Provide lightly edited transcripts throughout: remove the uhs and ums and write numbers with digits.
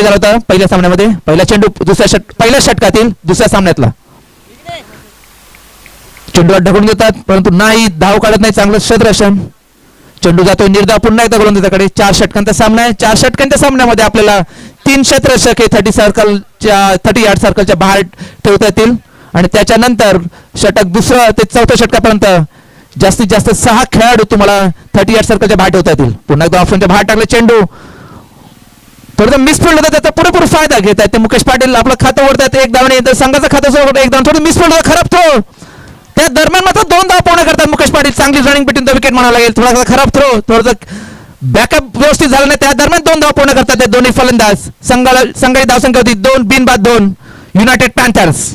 झाला होता पहिल्या सामन्यामध्ये. पहिला चेंडू पहिल्या षटकातील दुसऱ्या सामन्यातला चेंडू ढकलून देतात परंतु नाही, धाव काढत नाही. चांगलं क्षेत्ररक्षण. चेंडू जातोय निर्धाव पुन्हा एकदा गोलंदाजाकडे. 4 षटकांचा सामना आहे. 4 षटकांच्या सामन्यामध्ये आपल्याला 3 क्षेत्ररक्षक हे 30 यार्ड सर्कलच्या बाहेर ठेवता येतील आणि त्याच्यानंतर षटक दुसरं ते चौथ्या षटकापर्यंत जास्तीत जास्त 6 खेळाडू तुम्हाला 30 यार्ड सर्कलच्या बाहेर ठेवता येतील. पुन्हा एकदा ऑप्शनच्या बाहेर टाकले चेंडू. थोडं मिसफिल्ड होता, त्याचा पुरेपूर फायदा घेत आहेत ते मुकेश पाटील. आपलं खातं ओढतात एक धावणे, संघाचं खातं एक धाव. थोडं मिसफिल्ड होता, खराब थ्रो. त्या दरम्यान मात्र 2 धाव पूर्ण करतात मुकेश पाटील. चांगली रनिंग बिटवीन द विकेट म्हणावं लागेल. थोडासा खराब थ्रो, थोडंसं बॅकअप व्यवस्थित झालं नाही. त्या दरम्यान 2 धाव पूर्ण करतात ते दोन्ही फलंदाज. संघाची धावसंख्या होती 2 बिनबाद 2 युनायटेड पॅन्थर्स.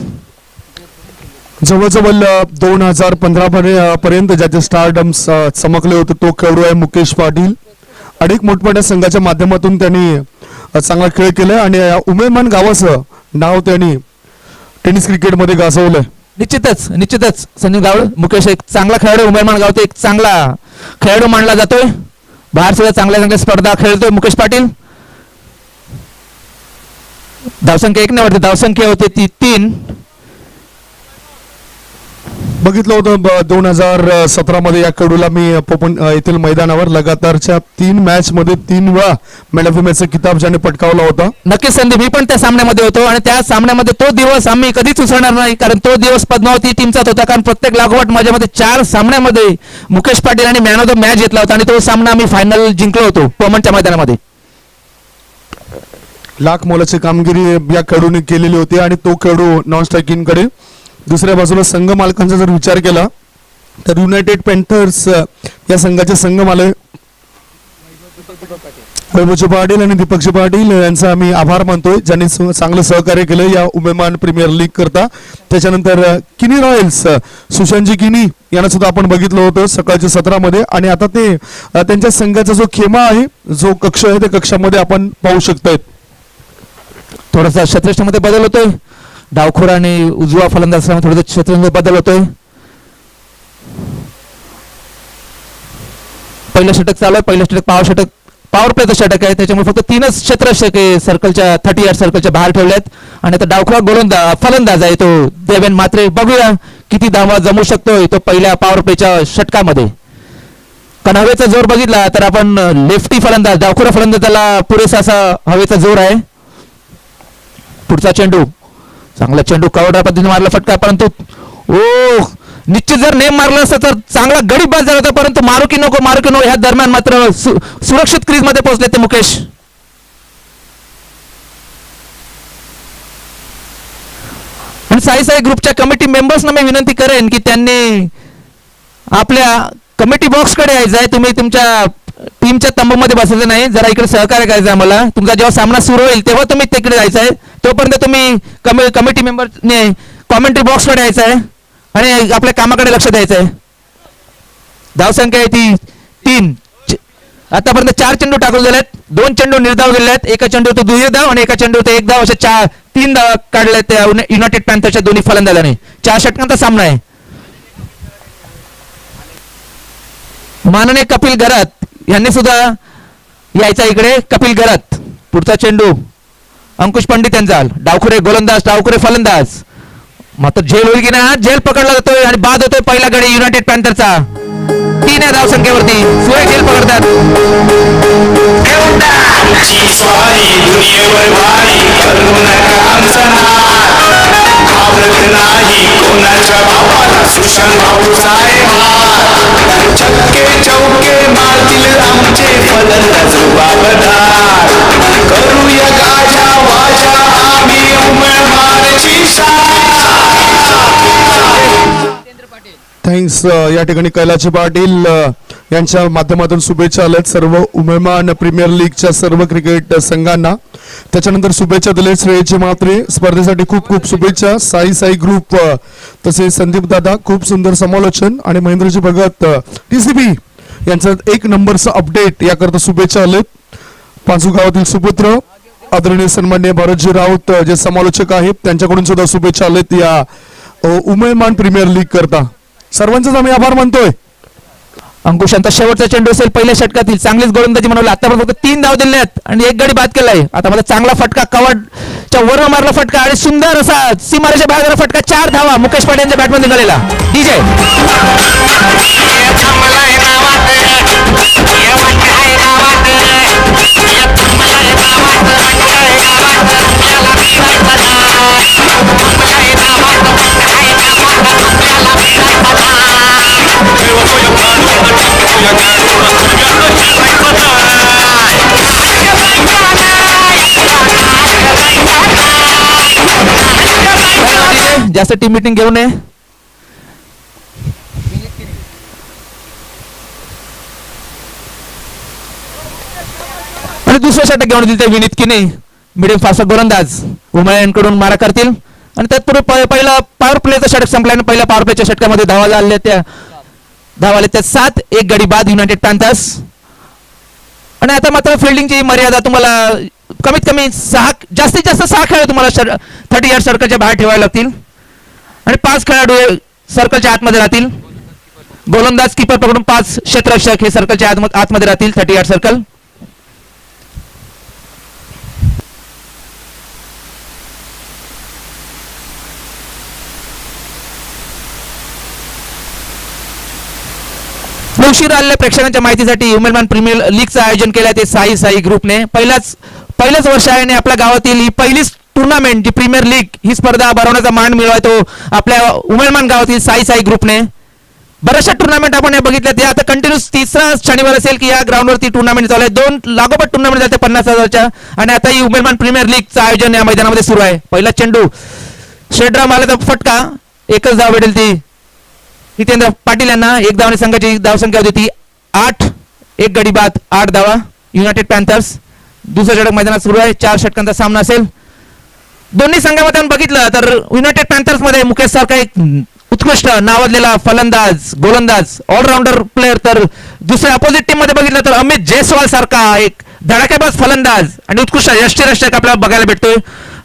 जवळजवळ 2015 पर्यंत ज्याचे स्टारडम्स चमकले होते तो खेळाडू आहे मुकेश पाटील. अनेक मोठमोठ्या संघाच्या माध्यमातून त्यांनी चांगला खेळ केला आणि उमेदमान गावाचं नाव त्यांनी टेनिस क्रिकेटमध्ये गाजवलंय. निश्चितच संजीव गावड मुकेश एक चांगला खेळाडू. उमेदमान गावचे एक चांगला खेळाडू मानला जातोय. बाहेर सुद्धा चांगल्या स्पर्धा खेळतोय मुकेश पाटील. धावसंख्या 1 नाही वाटते, धावसंख्या होते ती 3. बघितलं होतं 2017 मध्ये या खेळाडूला मी येथील मैदानावर लगातारच्या 3 मॅच मध्ये 3 वेळा मॅन ऑफ द मॅचचा किताब ज्याने पटकावला होता. नक्कीच संदीप, मी पण त्या सामन्यामध्ये होतो आणि त्या सामन्यामध्ये तो दिवस आम्ही कधीच विसरणार नाही. कारण तो दिवस पद्मावती टीमचाच होता. कारण प्रत्येक लागोपाठ माझ्यामध्ये 4 सामन्यामध्ये मुकेश पाटील आणि मॅन ऑफ द मॅच घेतला होता आणि तो सामना आम्ही फायनल जिंकलो होतो पोमनच्या मैदानामध्ये. लाख मोलाची कामगिरी या खेळाडूने केलेली होती आणि तो खेळाडू नॉन स्ट्रायकिंग कडे. दुसऱ्या बाजूला संघ मालकांचा जर विचार केला तर युनायटेड पॅन्थर्स या संघाचे संघ मालक वैभवजी पाटील आणि दीपकजी पाटील यांचा आम्ही आभार मानतोय ज्यांनी चांगलं सहकार्य केलं या उमेमान प्रीमियर लीग करता. त्याच्यानंतर किनी रॉयल्स सुशांतजी किनी यांना सुद्धा आपण बघितलं होतं सकाळच्या 17 मध्ये आणि आता ते त्यांच्या संघाचा जो खेमा आहे जो कक्ष आहे त्या कक्षामध्ये आपण पाहू शकतोय. थोडासा क्षेत्ररक्षणामध्ये बदल होतोय. डावखोर आणि उजवा फलंदाज थोडं क्षेत्र बदल होतोय. पहिलं षटक चालू आहे. पहिलं षटक पॉवर प्लेचं षटक आहे. त्याच्यामुळे फक्त 3च क्षेत्ररक्षक सर्कलच्या 30 यार्ड सर्कलच्या बाहेर ठेवलेत आणि आता डावखोरा फलंदाज आहे तो देवेन मात्रे. बघूया किती धावा जमू शकतोय तो पहिल्या पॉवर प्लेच्या षटकामध्ये. कारण हवेचा जोर बघितला तर आपण लेफ्टी फलंदाज डावखोरा फलंदाजाला पुरेसा असा हवेचा जोर आहे. पुढचा चेंडू चांगला चेंडू कवडा पद्धतीने मारला फटका परंतु निश्चित जर नेम मारलं असतं तर चांगला गडी बाद झाला होता परंतु मारू की नको ह्या दरम्यान मात्र सुरक्षित क्रीज मध्ये पोहोचले ते मुकेश. आणि साई ग्रुपच्या कमिटी मेंबर्सना मी विनंती करेन की त्यांनी आपल्या कमिटी बॉक्स कडे यायचं आहे. तुम्ही तुमच्या टीमच्या तंबूमध्ये बसायचं नाही. जरा इकडे सहकार्य करायचं आहे मला. तुमचा जेव्हा सामना सुरू होईल तेव्हा तुम्ही तिकडे जायचं आहे. तोपर्यंत तुम्ही कमिटी मेंबरने कॉमेंट्री बॉक्स कडे यायचं आहे आणि आपल्या कामाकडे लक्ष द्यायचं आहे. धावसंख्या आहे ती 3. आतापर्यंत 4 चेंडू टाकून गेलेत. 2 चेंडू निर्धाव गेले आहेत. एका चेंडू तो 2 धाव आणि एका चेंडू ते 1 धाव असे 3 धाव काढले त्या युनायटेड पॅन्थरच्या दोन्ही फलंदाजांनी. 4 षटकांचा सामना आहे. माननीय कपिल घरात यांनी सुद्धा यायचा इकडे. कपिल घरात. पुढचा चेंडू अंकुश पंडित यांचा. डावखुरे गोलंदाज डावखुरे फलंदाज. मात्र झेल होईल की नाही. झेल पकडला जातोय आणि बाद होतोय पहिला गडी युनायटेड पॅन्थरचा. 3 या धावसंख्येवरती सुरेख झेल पकडतात. चक्के चौके मारतील आमचे फलंदाज बाबदार. करूया गाजा वाजा आम्ही उमेदवाराची थँक्स. या ठिकाणी कैलाची पाटील यांच्या माध्यमातून शुभेच्छा आल्यात सर्व उमेमान प्रीमियर लीगच्या सर्व क्रिकेट संघांना. त्याच्यानंतर शुभेच्छा दिले श्रेयची मात्रे स्पर्धेसाठी खूप खूप शुभेच्छा. साई ग्रुप तसेच संदीप दादा खूप सुंदर समालोचन आणि महेंद्रजी भगत TCB यांचं 1 नंबरचं अपडेट याकरता शुभेच्छा आलेत. पाचू गावातील सुपुत्र आदरणीय सन्माननीय भारतजी राऊत जे समालोचक आहेत त्यांच्याकडून सुद्धा शुभेच्छा आलेत या उमेमान प्रीमियर लीग करता. सर्वांचेच आम्ही आभार मानतोय. अंकुशांचा शेवटचा चेंडू असेल पहिल्या षटकातील. चांगलीच गोलंदाजी म्हणवली. आतापर्यंत फक्त 3 धाव दिले आहेत आणि 1 गडी बाद केलाय. आता मला चांगला फटका कवडच्या वर मारला फटका आणि सुंदर असा सीमारेषा बाहेर फटका. 4 धावा मुकेश पाटील यांच्या बॅटमध्ये निघालेला. डीजे जास्त टीम मीटिंग घेऊ नये. आणि दुसरं षटक घेऊन दिले विनीत किने मिडियम फास्ट गोलंदाज उमळ्यांकडून मारा करतील. आणि तत्पूर्वी पहिला पॉवर प्लेचा षटक संपल्याने पहिल्या पॉवर प्लेच्या षटकामध्ये धावा झाल्या त्या 7. 1 गडी बाद युनायटेड पॅन्थर्स. आणि आता मात्र फिल्डिंगची मर्यादा तुम्हाला कमीत कमी जास्तीत जास्त 6 खेळाडू तुम्हाला 30 यार्ड सर्कलच्या बाहेर ठेवावे लागतील आणि 5 खेळाडू सर्कलच्या आतमध्ये राहतील. गोलंदाज कीपर पकडून 5 क्षेत्ररक्षक हे सर्कलच्या आतमध्ये राहतील 30 यार्ड सर्कल. उशीर आलेल्या प्रेक्षकांच्या माहितीसाठी उमेदवार प्रीमियर लीगचं आयोजन केलं ते साई ग्रुपने. पहिल्याच वर्ष आहे आणि आपल्या गावातील ही पहिलीच टुर्नामेंट जी प्रीमियर लीग ही स्पर्धा भरवण्याचा मान मिळवाय तो आपल्या उमेदवार गावातील साई ग्रुपने. बऱ्याचशा टुर्नामेंट आपण हे बघितल्या ते आता कंटिन्यूस 3रा शनिवार असेल की या ग्राउंडवरती टुर्नामेंट चालू आहे. 2 लागोपाठ टुर्नामेंट जाते 50,000च्या आणि आता ही उमेदवार प्रीमियर लीगचं आयोजन या मैदानामध्ये सुरू आहे. पहिला चेंडू शेडराम आला फटका. एकच धाव भेटेल ती हितेंद्र पाटील यांना. 1 धावाने संघाची धावसंख्या होती 8. 1 गडी बाद 8 धावा युनायटेड पॅन्थर्स. दुसरं षटक मैदानात सुरू आहे. 4 षटकांचा सामना असेल. दोन्ही संघामध्ये आपण बघितलं तर युनायटेड पॅन्थर्स मध्ये मुकेश सारखा एक उत्कृष्ट नावाजलेला फलंदाज गोलंदाज ऑलराऊंडर प्लेअर, तर दुसऱ्या अपोजिट टीम मध्ये बघितलं तर अमित जयस्वाल सारखा एक धडाकेबाज फलंदाज आणि उत्कृष्ट यष्टीरक्षक आपल्याला बघायला भेटतोय.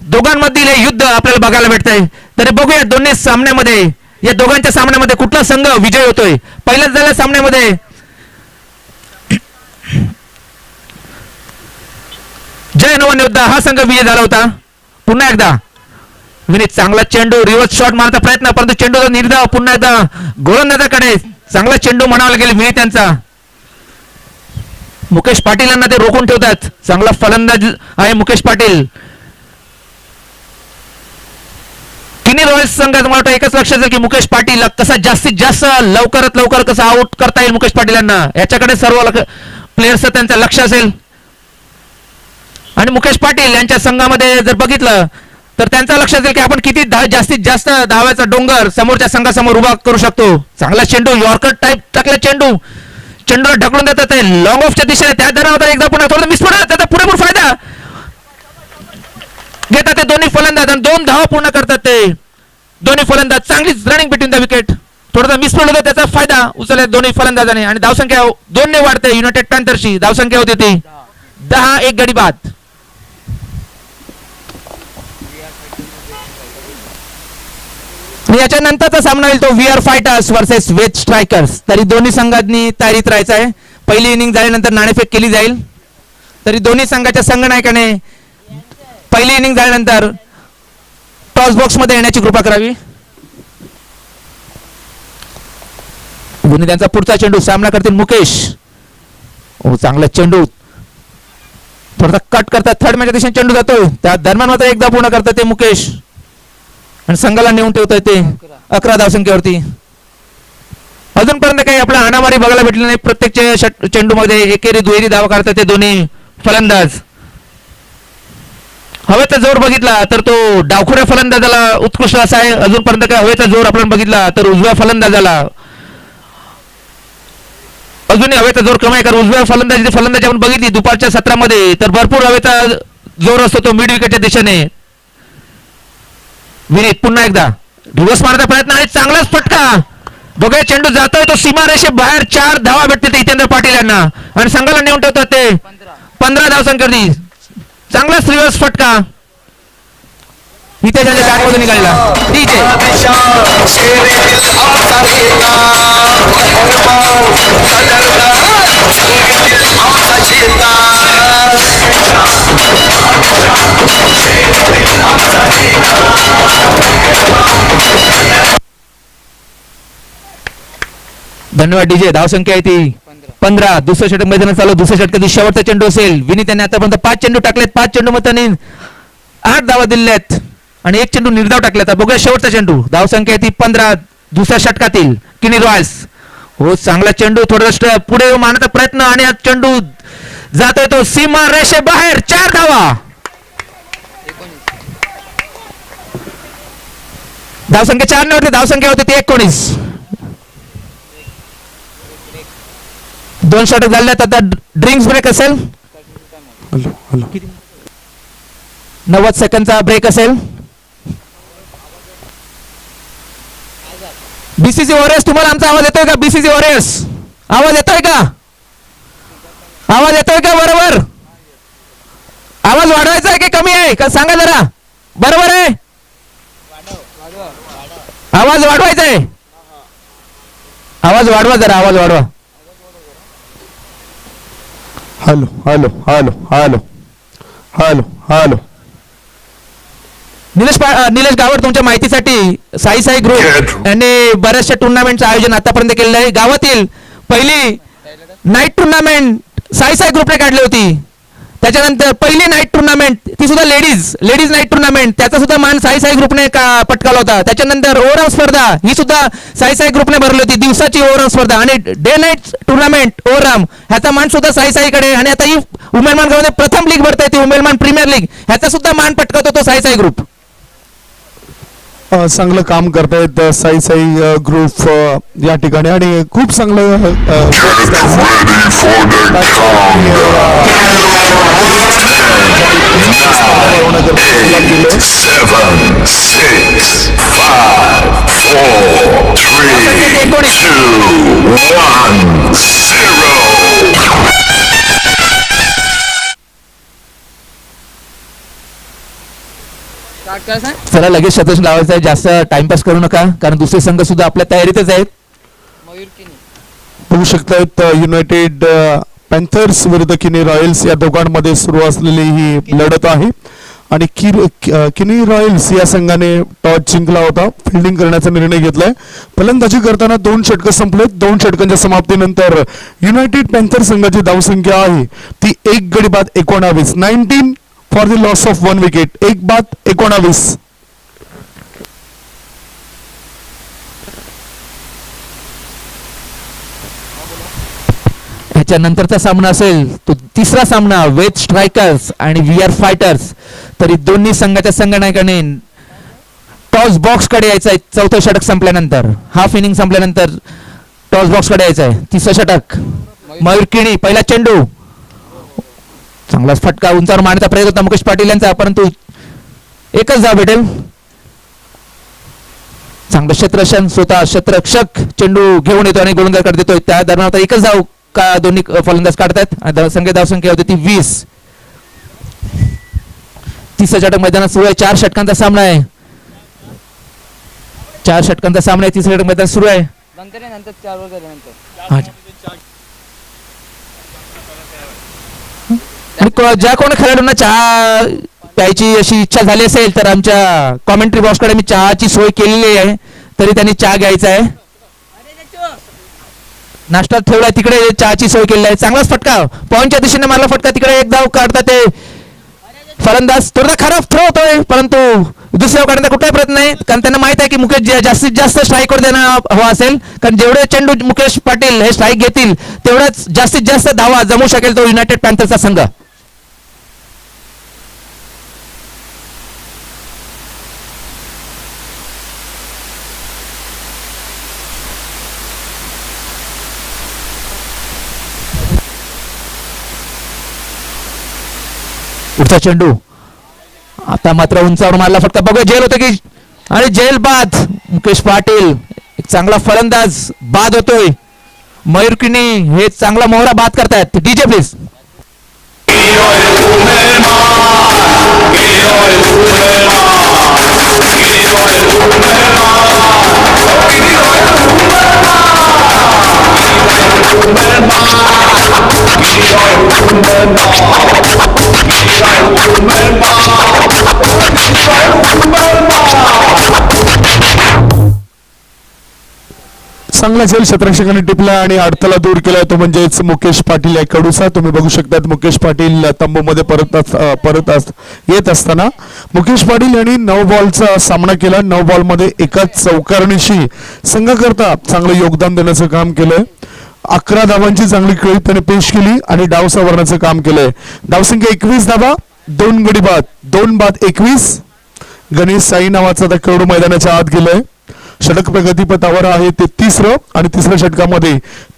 दोघांमधील हे युद्ध आपल्याला बघायला भेटतंय. तरी बघूया दोन्ही सामन्यामध्ये या दोघांच्या सामन्यामध्ये कुठला संघ विजय होतोय. पहिल्याच झाल्या सामन्यामध्ये जय नवनियोद्धा हा संघ विजय झाला होता. पुन्हा एकदा विनीत चांगला चेंडू रिव्हर्स शॉट मारण्याचा प्रयत्न, परंतु चेंडूचा निर्धाव पुन्हा एकदा गोलंदाजाकडे. चांगला चेंडू म्हणावा लागेल विनीत यांचा. मुकेश पाटील यांना ते रोखून ठेवतात. चांगला फलंदाज आहे मुकेश पाटील. किनी रॉयल्स संघात मला वाटतं एकच लक्षात आहे की मुकेश पाटील कसा जास्तीत जास्त लवकरात लवकर कसा आउट करता येईल मुकेश पाटील यांना, याच्याकडे सर्व प्लेयर्स त्यांचं लक्ष असेल. आणि मुकेश पाटील यांच्या संघामध्ये जर बघितलं तर त्यांचं लक्ष असेल की आपण किती जास्तीत जास्त धावाचा डोंगर समोरच्या संघासमोर उभा करू शकतो. चांगला चेंडू यॉर्कर टाइप टाकला चेंडूला ढकलून देतात लॉंग ऑफच्या दिशेने. त्या दरावर एकदा पुन्हा थोडं मिसफोड त्याचा पुरेपूर फायदा घेतात ते दोन्ही फलंदाज आणि 2 धावा पूर्ण करतात ते दोन्ही फलंदाज. चांगलीच रनिंग बिटवीन द विकेट. थोडासा मिसफोड होता त्याचा फायदा उचलला दोन्ही फलंदाजाने आणि धावसंख्या 2 ने वाढते. युनायटेड पॅन्थर्सची धावसंख्या होती ती 10. 1 गडी बाद. याच्यानंतरचा सामना होईल तो VR फायटर्स वर्सेस वेज स्ट्रायकर्स. तरी दोन्ही संघांनी तयारीत राहायचं आहे. पहिली इनिंग झाल्यानंतर नाणेफेक केली जाईल. तरी दोन्ही संघाच्या संघनायकाने पहिली इनिंग झाल्यानंतर टॉस बॉक्स मध्ये येण्याची कृपा करावी. त्यांचा पुढचा चेंडू सामना करतील मुकेश. चांगला चेंडू थोडासा कट करतात. थर्ड मॅचच्या दिशेने चेंडू जातो. त्या दरम्यान मात्र एकदा पूर्ण करतात ते मुकेश आणि संघाला नेऊन ठेवत ते 11 धावसंख्येवरती. अजूनपर्यंत काही आपला हाणामारी बघायला भेटली नाही. प्रत्येक चेंडू मध्ये एकेरी दुहेरी धावा काढतात ते दोन्ही फलंदाज. हवेचा जोर बघितला तर तो डावखुऱ्या फलंदाजाला उत्कृष्ट असा आहे. अजूनपर्यंत काय हवेचा जोर आपण बघितला तर उजव्या फलंदाजाला अजूनही हवेचा जोर कमी आहे. कारण उजव्या फलंदाजी आपण बघितली दुपारच्या सत्रामध्ये तर भरपूर हवेचा जोर असतो तो मिड विकेटच्या दिशेने. विनीत पुन्हा एकदा रिव्हर्स मारण्याचा प्रयत्न आणि चांगलाच फटका. बघा चेंडू जातोय तो सीमारेषे बाहेर. 4 धावा भेटते ते हितेंद्र पाटील यांना आणि संघाला नेऊन ठेवतात ते 15 धावसंख्येवरती. चांगलाच रिव्हर्स फटका. इथे त्यांच्या बॅटमधून निघालेला डीजे बादशाह शेरेतील आमचा नेता मेहरबान कदरदान संगीतील आमचा चेता धन्यवाद डीजे. धावसंख्या आहे ती 15. दुसरं षटक मैदानात चालू. दुसऱ्या षटकातील शेवटचा चेंडू असेल. विनीत यांनी आतापर्यंत 5 चेंडू टाकलेत. 5 चेंडू मतांनी 8 धावा दिल्यात आणि 1 चेंडू निर्धाव टाकल्यात. बघूया शेवटचा चेंडू. धावसंख्या आहे ती 15. दुसऱ्या षटकातील किनी रॉयल्स. हो चांगला चेंडू. थोडं पुढे मारण्याचा प्रयत्न आणि हा चेंडू जातोय तो सीमा रेषे बाहेर. 4 धावा. धावसंख्या 4 नव्हती. धावसंख्या होती ती 19. 2 षटक झालेत. आता ड्रिंक्स ब्रेक असेल. हॅलो हॅलो 90 सेकंदचा ब्रेक असेल. बीसीसी वॉरियर्स तुम्हाला आमचा आवाज येतोय का? बीसीसी वॉरियर्स आवाज येतोय का? आवाज येतोय का? बरोबर. आवाज वाढवायचा आहे की कमी आहे का सांगा जरा. बरोबर आहे. आवाज वाढवायचा आहे. आवाज वाढवा जरा. आवाज वाढवा. Hello hello hello hello hello hello Nilesh Gawad तुमच्या माहितीसाठी साई साई ग्रुप यांनी बऱ्याचशा टुर्नामेंटचं आयोजन आतापर्यंत केलेलं आहे. गावातील पहिली नाईट टुर्नामेंट साई साई ग्रुपने काढली होती. त्याच्यानंतर पहिली नाईट टुर्नामेंट ती सुद्धा लेडीज नाईट टुर्नामेंट त्याचा सुद्धा मान साई साई ग्रुपने पटकावला होता. त्याच्यानंतर ओव्हरऑल स्पर्धा ही सुद्धा साई साई ग्रुपने भरली होती. दिवसाची ओव्हरऑल स्पर्धा आणि डे नाईट टुर्नामेंट ओव्हरऑल ह्याचा मान सुद्धा साई साईकडे. आणि आता ही उमेरमान गावामध्ये प्रथम लीग भरता येते उमेरमान प्रीमियर लीग ह्याचा सुद्धा मान पटकावतो तो साई साई ग्रुप. चांगलं काम करतायत साई साई ग्रुप या ठिकाणी आणि खूप चांगलं चला लगेच शतक लावायचं आहे. जास्त टाइमपास करू नका कारण दुसरे संघ सुद्धा आपल्या तयारीतच आहेत. बघू शकतायत युनायटेड पॅन्थर्स विरुद्ध किनी रॉयल्स या दोघांमध्ये सुरू असलेली ही लढत आहे आणि किनी रॉयल्स या संघाने टॉस जिंकला होता. फिल्डिंग करण्याचा निर्णय घेतलाय. फलंदाजी करताना 2 षटकं संपलेत. 2 षटकांच्या समाप्तीनंतर युनायटेड पॅन्थर संघाची धावसंख्या आहे ती 1 गडी बाद 19. 19 for the loss of 1 wicket. 1 बाद 19. ह्याच्यानंतरचा सामना असेल तो तिसरा सामना वेद स्ट्रायकर्स आणि वी आर फायटर्स. तरी दोन्ही संघाच्या संघनायकाने टॉस बॉक्स कडे यायचं आहे. 4थं षटक संपल्यानंतर हाफ इनिंग संपल्यानंतर टॉस बॉक्स कडे यायचं आहे. 3रं षटक मयूर किणी. पहिला चेंडू चांगलाच फटका उंचावर मारण्याचा प्रयत्न होता मुकेश पाटील यांचा परंतु एकच धाव भेटेल. चांगलं क्षेत्ररक्षण स्वतः क्षेत्ररक्षक चेंडू घेऊन येतो आणि गोलंदाज देतोय. त्या दरम्यान आता एकच धाव का दोन्ही फलंदाज काढतात. धावसंख्या होती ती 20. 30 षटक मैदानात सुरू आहे. 4 षटकांचा सामना आहे. 4 षटकांचा सामना आहे. 30 षटक मैदान सुरू आहे. ज्या कोणी खेळाडूंना चहा प्यायची अशी इच्छा झाली असेल तर आमच्या कॉमेंट्री बॉक्सकडे मी चहाची सोय केलेली आहे. तरी त्यांनी चहा घ्यायचा आहे. नाश्ता ठेवलाय तिकडे चहाची सोय केलेली आहे. चांगलाच फटका पॉईंटच्या दिशेने मारला फटका. तिकडे एक धाव काढतात ते फलंदाज. थोडा खराब थ्रो होतोय परंतु दुसऱ्या काढण्याचा कुठलाही प्रयत्न नाही कारण त्यांना माहित आहे की मुकेश जास्तीत जास्त स्ट्राईकवर देणं हवा असेल कारण जेवढे चेंडू मुकेश पाटील हे स्ट्राईक घेतील तेवढाच जास्तीत जास्त धावा जमू शकेल तो युनायटेड पॅन्थरचा संघ. पुढचा चेंडू आता मात्र उंचावर मारला फक्त. बघूया जेल होतं की आणि जेल बाद. मुकेश पाटील एक चांगला फलंदाज बाद होतोय. मयूर किणी हे चांगला मोहरा बाद करतायत. DJ please. चांगला झेल क्षेत्ररक्षकाने टिपला आणि अडथळा दूर केलाय तो म्हणजेच मुकेश पाटील या कडूचा. तुम्ही बघू शकतात मुकेश पाटील तंबूमध्ये येत असताना मुकेश पाटील यांनी 9 बॉलचा सामना केला. 9 बॉलमध्ये एकाच चौकारणीशी संघाकरता चांगलं योगदान देण्याचं काम केलंय. 11 धावांची चांगली खेळी त्याने पेश केली आणि डाव सावरण्याचं काम केलंय. धावसंख्या 21 धावा, 2 गडी बाद, 2 बाद 21. गणेश साई नावाचा आता खेळाडू मैदानाच्या आत गेलाय. षटक प्रगतीपथावर आहे ते तिसरं आणि तिसऱ्या षटकामध्ये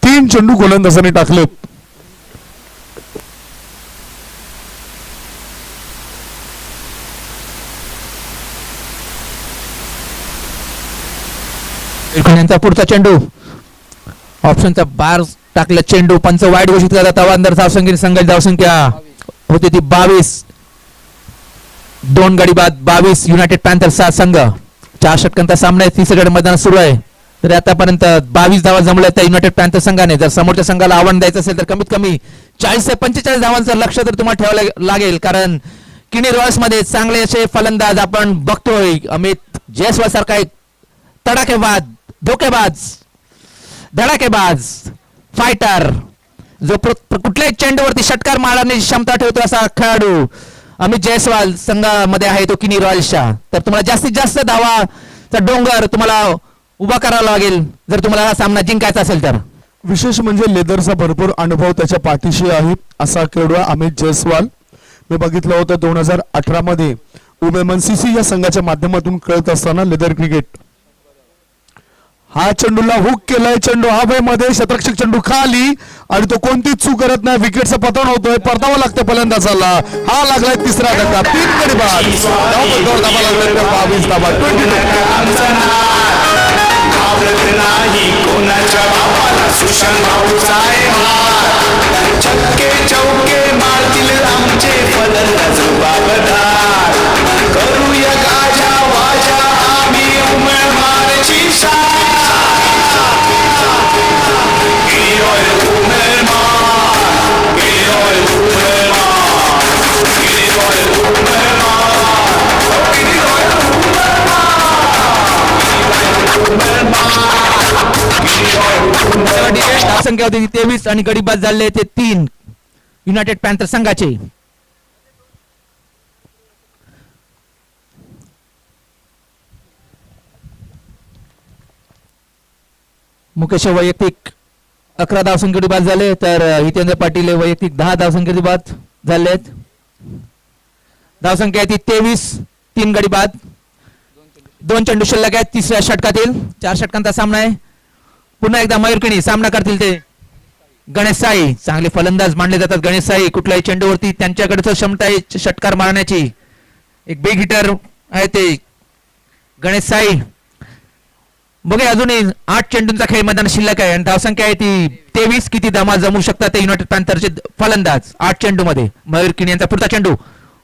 3 चेंडू गोलंदाजाने टाकले. यांचा पुढचा चेंडू ऑप्शनचा बार टाकला चेंडू पंच वाईट घोषित करतात. तवांदर धावसंख्येने संघाची धावसंख्या होती ती 22. 2 गडी बाद 22. युनायटेड पॅन्थर्स संघ 4 षटकांचा सामना आहे. 30 गडी मैदान सुरू आहे. तर आतापर्यंत 22 धावा जमल्या त्या युनायटेड पॅन्थर संघाने. जर समोरच्या संघाला आव्हान द्यायचं असेल तर कमीत कमी 40 ते 45 धावांचं लक्ष तर तुम्हाला ठेवायला लागेल. कारण किनी रॉयल्स मध्ये चांगले असे फलंदाज आपण बघतोय. अमित जयस्वाल सारखा एक तडाखेबाज, धोकेबाज, धडाकेबाज फायटर जो कुठल्याही चेंडूवरती षटकार मारण्याची क्षमता ठेवतो असा खेळाडू अमित जयस्वाल संघामध्ये आहे तो किनी रॉयल्सच्या. तर तुम्हाला जास्तीत जास्त धावाचा डोंगर तुम्हाला उभा करावा लागेल जर तुम्हाला हा सामना जिंकायचा असेल तर. विशेष म्हणजे लेदरचा भरपूर अनुभव त्याच्या पाठीशी आहे असा खेळाडू अमित जयस्वाल. मी बघितलं होतं 2018 मध्ये उमेमन सीसी या संघाच्या माध्यमातून खेळत असताना लेदर क्रिकेट. हा चेंडूला हुक केलाय. चेंडू हवेमध्ये, क्षेत्ररक्षक चेंडू खाली आणि तो कोणतीच चूक करत नाही. विकेटचं पतन होतोय. परतावं लागतं फलंदाजाला. हा लागलाय तिसरा धक्का. 3 गडी बाद. 22 धावा 22. नाही कोणाच्या बापाला सुशांत भाऊचा आहे हार. छक्के चौके मारतील आमचे फलंदाज बाबदार. करूया गाजा वाजा आम्ही उमेदवारची संख्या होती 23 आणि गडी बाद झाले ते 3 युनायटेड पॅन्थर संघाचे. मुकेश वैयक्तिक 11 धावसंख्या गडी बाद झाले तर हितेंद्र पाटील वैयक्तिक 10 धावसंख्या बाद झालेत. धावसंख्या ती 23. 3 गडी बाद, 2 चेंडू शिल्लक आहेत. तिसऱ्या षटकातील 4 षटकांचा सामना आहे. पुन्हा एकदा मयूरकिणी सामना करतील ते गणेश साई. चांगले फलंदाज मानले जातात गणेश साई. कुठल्याही चेंडूवरती त्यांच्याकडे क्षमता आहे षटकार मारण्याची. एक बिग हिटर आहे ते गणेश साई. बघे अजूनही 8 चेंडूंचा खेळ मैदान शिल्लक आहे आणि धावसंख्या आहे ती 23. किती धमाल जमू शकतात ते युनायटेड पॅन्थरचे फलंदाज 8 चेंडू मध्ये. मयूरकिणी यांचा पुढचा चेंडू.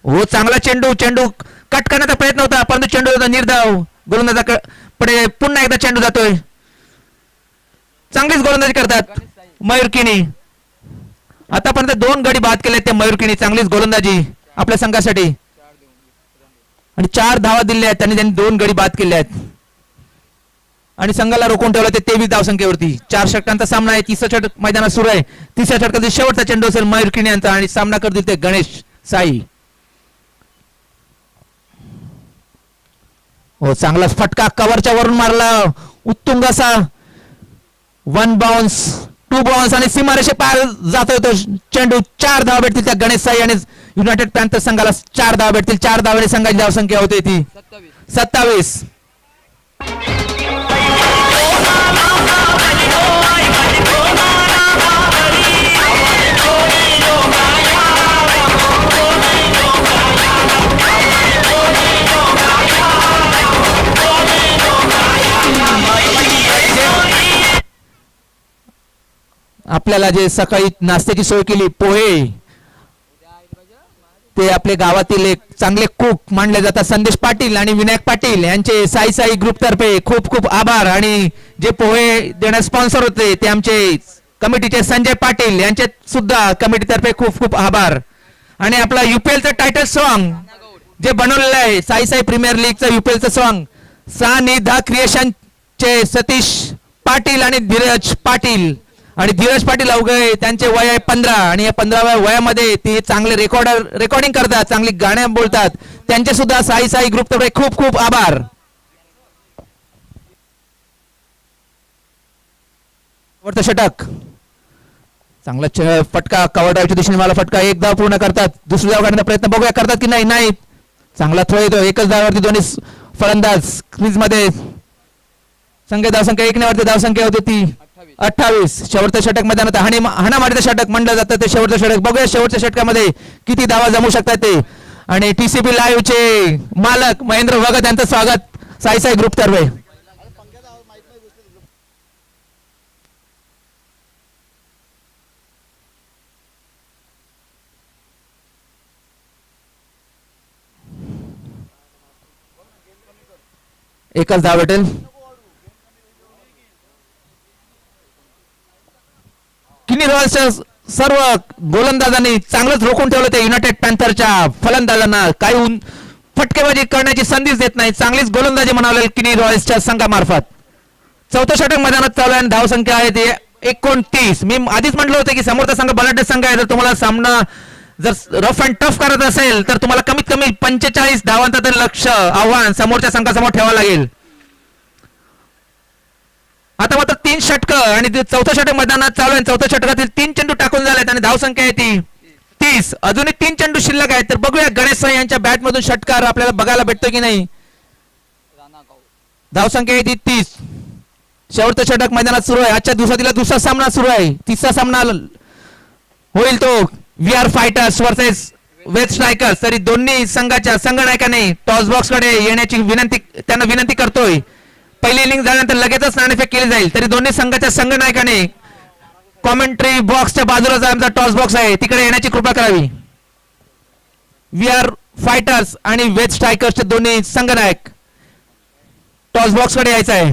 हो चांगला चेंडू. चेंडू कट करण्याचा प्रयत्न होता परंतु चेंडू निर्धाव गोलंदाजाकडे पुन्हा एकदा चेंडू जातोय. चांगलीच गोलंदाजी करतात मयूरकिणी. आतापर्यंत 2 गडी बाद केले ते मयूरकिणी. चांगलीच गोलंदाजी आपल्या संघासाठी आणि 4 धावा दिल्या आहेत. त्यांनी 2 गडी बाद केले आहेत आणि संघाला रोखून ठेवलं ते 23 धावसंख्येवरती. 4 षटकांचा सामना आहे. 30 षटक मैदानात सुरू आहे. 30 षटकातील शेवटचा चेंडू असेल मयूरकिणी यांचा आणि सामना करतील ते गणेश साई. हो चांगला फटका कव्हरच्या वरून मारला. उत्तुंग असा 1 बाउन्स 2 बाउन्स आणि सीमारेषे पार जातोय तो चेंडू. 4 धावा भेटतील त्या गणेश साई आणि युनायटेड पॅन्थर संघाला 4 धावा भेटतील. 4 धावाने संघाची धावसंख्या होते ती 27. आपल्याला जे सकाळी नाश्त्याची सोय केली पोहे ते आपले गावातील एक चांगले कुक मानले जातात संदेश पाटील आणि विनायक पाटील यांचे साई साई ग्रुप तर्फे खूप खूप आभार. आणि जे पोहे देण्यास स्पॉन्सर होते ते आमचे कमिटीचे संजय पाटील यांचे सुद्धा कमिटी तर्फे खूप खूप आभार. आणि आपला युपीएलचं टायटल सॉन्ग जे बनवलेलं आहे साई साई प्रीमियर लीगचं युपीएलचं सॉन्ग सानिधा क्रिएशनचे सतीश पाटील आणि धीरज पाटील. आणि धीरज पाटील अवघे त्यांचे वय आहे 15 आणि या 15व्या वयामध्ये ते चांगले रेकॉर्डिंग करतात, चांगली गाणे बोलतात. त्यांचे सुद्धा साई साई ग्रुप तर्फे खूप खूप आभार. वरचं षटक चांगला फटका कव्हर ड्राईव्हच्या दिशेने मला फटका. एक धाव पूर्ण करतात. दुसरी धाव काढण्याचा प्रयत्न बघूया करतात की नाही. नाही, चांगला थ्रो येतो. एकच धावावरती दोन्ही फलंदाज क्रीज मध्ये. धावसंख्या 1 वरती धावसंख्या होती ती 28. शेवटचं षटक मैदानात हाणामारीचं षटक म्हणलं जातं ते शेवटचं षटक. बघूया शेवटच्या षटकामध्ये किती धावा जमू शकतात ते. आणि TCP लाईव्ह चे मालक महेंद्र भगत यांचं स्वागत साई साई ग्रुप तर्फे. एकच धाव भेटेल. किनी रॉयल्सच्या सर्व गोलंदाजांनी चांगलंच रोखून ठेवलं ते युनायटेड पॅन्थरच्या फलंदाजांना. काही फटकेबाजी करण्याची संधीच देत नाही. चांगलीच गोलंदाजी म्हणावलेली किनी रॉयल्सच्या संघामार्फत. चौथं षटक मैदानात चालू आहे आणि धावसंख्या आहे ते 29. मी आधीच म्हटलं होतं की समोरचा संघ बलाढ्य संघ आहे. जर तुम्हाला सामना जर रफ अँड टफ करत असेल तर तुम्हाला कमीत कमी 45 धावांचं तरी लक्ष आव्हान समोरच्या संघासमोर ठेवावं लागेल. आता मात्र 3 षटक आणि चौथं षटक मैदानात चालू आहे. चौथ्या षटकातील 3 चेंडू टाकून झालेत आणि धावसंख्या आहे ती 30. अजूनही 3 चेंडू शिल्लक आहेत. तर बघूया गणेश साई यांच्या बॅट मधून षटकार आपल्याला बघायला भेटतो की नाही. धावसंख्या आहे ती 30. शेवटचं षटक मैदानात सुरू आहे. आजच्या दिवसातील दुसरा सामना सुरू आहे. तिसरा सामना होईल तो VR fighters versus West strikers. तरी दोन्ही संघाच्या संघनायकाने टॉस बॉक्स कडे येण्याची त्यांना विनंती करतोय. पहिली इनिंग झाल्यानंतर लगेचच नाणेफेक केली जाईल. तरी दोन्ही संघाच्या संघनायकाने कॉमेंट्री बॉक्सच्या बाजूला आमचा टॉस बॉक्स आहे तिकडे येण्याची कृपा करावी. VR फायटर्स आणि वेस्ट स्ट्रायकर्सचे दोन्ही संघनायक टॉस बॉक्स कडे यायचं आहे.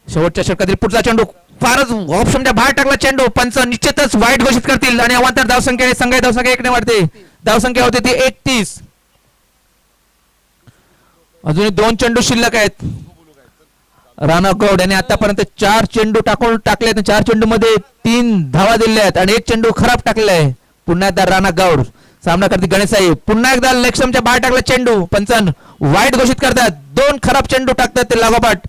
शेवटच्या षटकातील पुढचा चेंडू फारच ऑप्शनच्या बाहेर टाकला चेंडू. पंच निश्चितच वाईट घोषित करतील आणि अवांतर धावसंख्या संघ धावसंख्या 1 ने वाढते. धावसंख्या होते ती 31. अजून 2 चेंडू शिल्लक आहेत. राणा गौड यांनी आतापर्यंत 4 चेंडू टाकले. 4 चेंडू मध्ये 3 धावा दिल्या आहेत आणि 1 चेंडू खराब टाकलेला आहे. पुन्हा एकदा राणा गौड सामना करते गणेश साई. पुन्हा एकदा लेगस्टम्पच्या बाहेर टाकला चेंडू. पंचन वाईट घोषित करतात. 2 खराब चेंडू टाकतात ते लागोपाठ.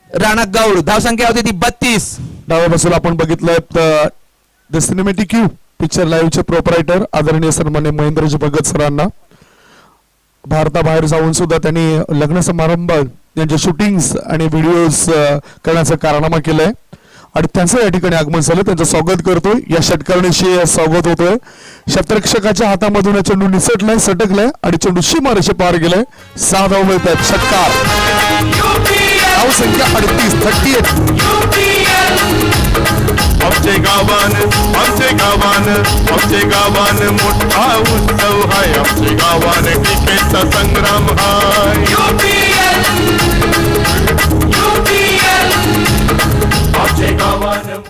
राणा गौड धावसंख्या होती ती 32. डाव्या बाजूला आपण बघितलं द सिनेमॅटिक क्यू पिक्चर लाईव्हचे प्रोपरायटर आदरणीय सन्मान्य महेंद्रजी भगत सरांना. भारताबाहेर जाऊन सुद्धा त्यांनी लग्न समारंभ यांचे शूटिंग्स आणि व्हिडिओज करण्याचा कारनामा केलाय आणि त्यांचं या ठिकाणी आगमन झालं. त्यांचं स्वागत करतोय. या षटकारणीशी स्वागत होतोय. शतरक्षकाच्या हातामधून हा चेंडू निसटलाय, सटकलाय आणि चेंडू सीमारेषे पार गेलाय. 6 धावा मिळतात. षटकार धावसंख्या 38. आमचे गावान मोठा उत्सव हाय. आमचे गावान क्रिकेटचा संग्राम हाय. आमचे गावान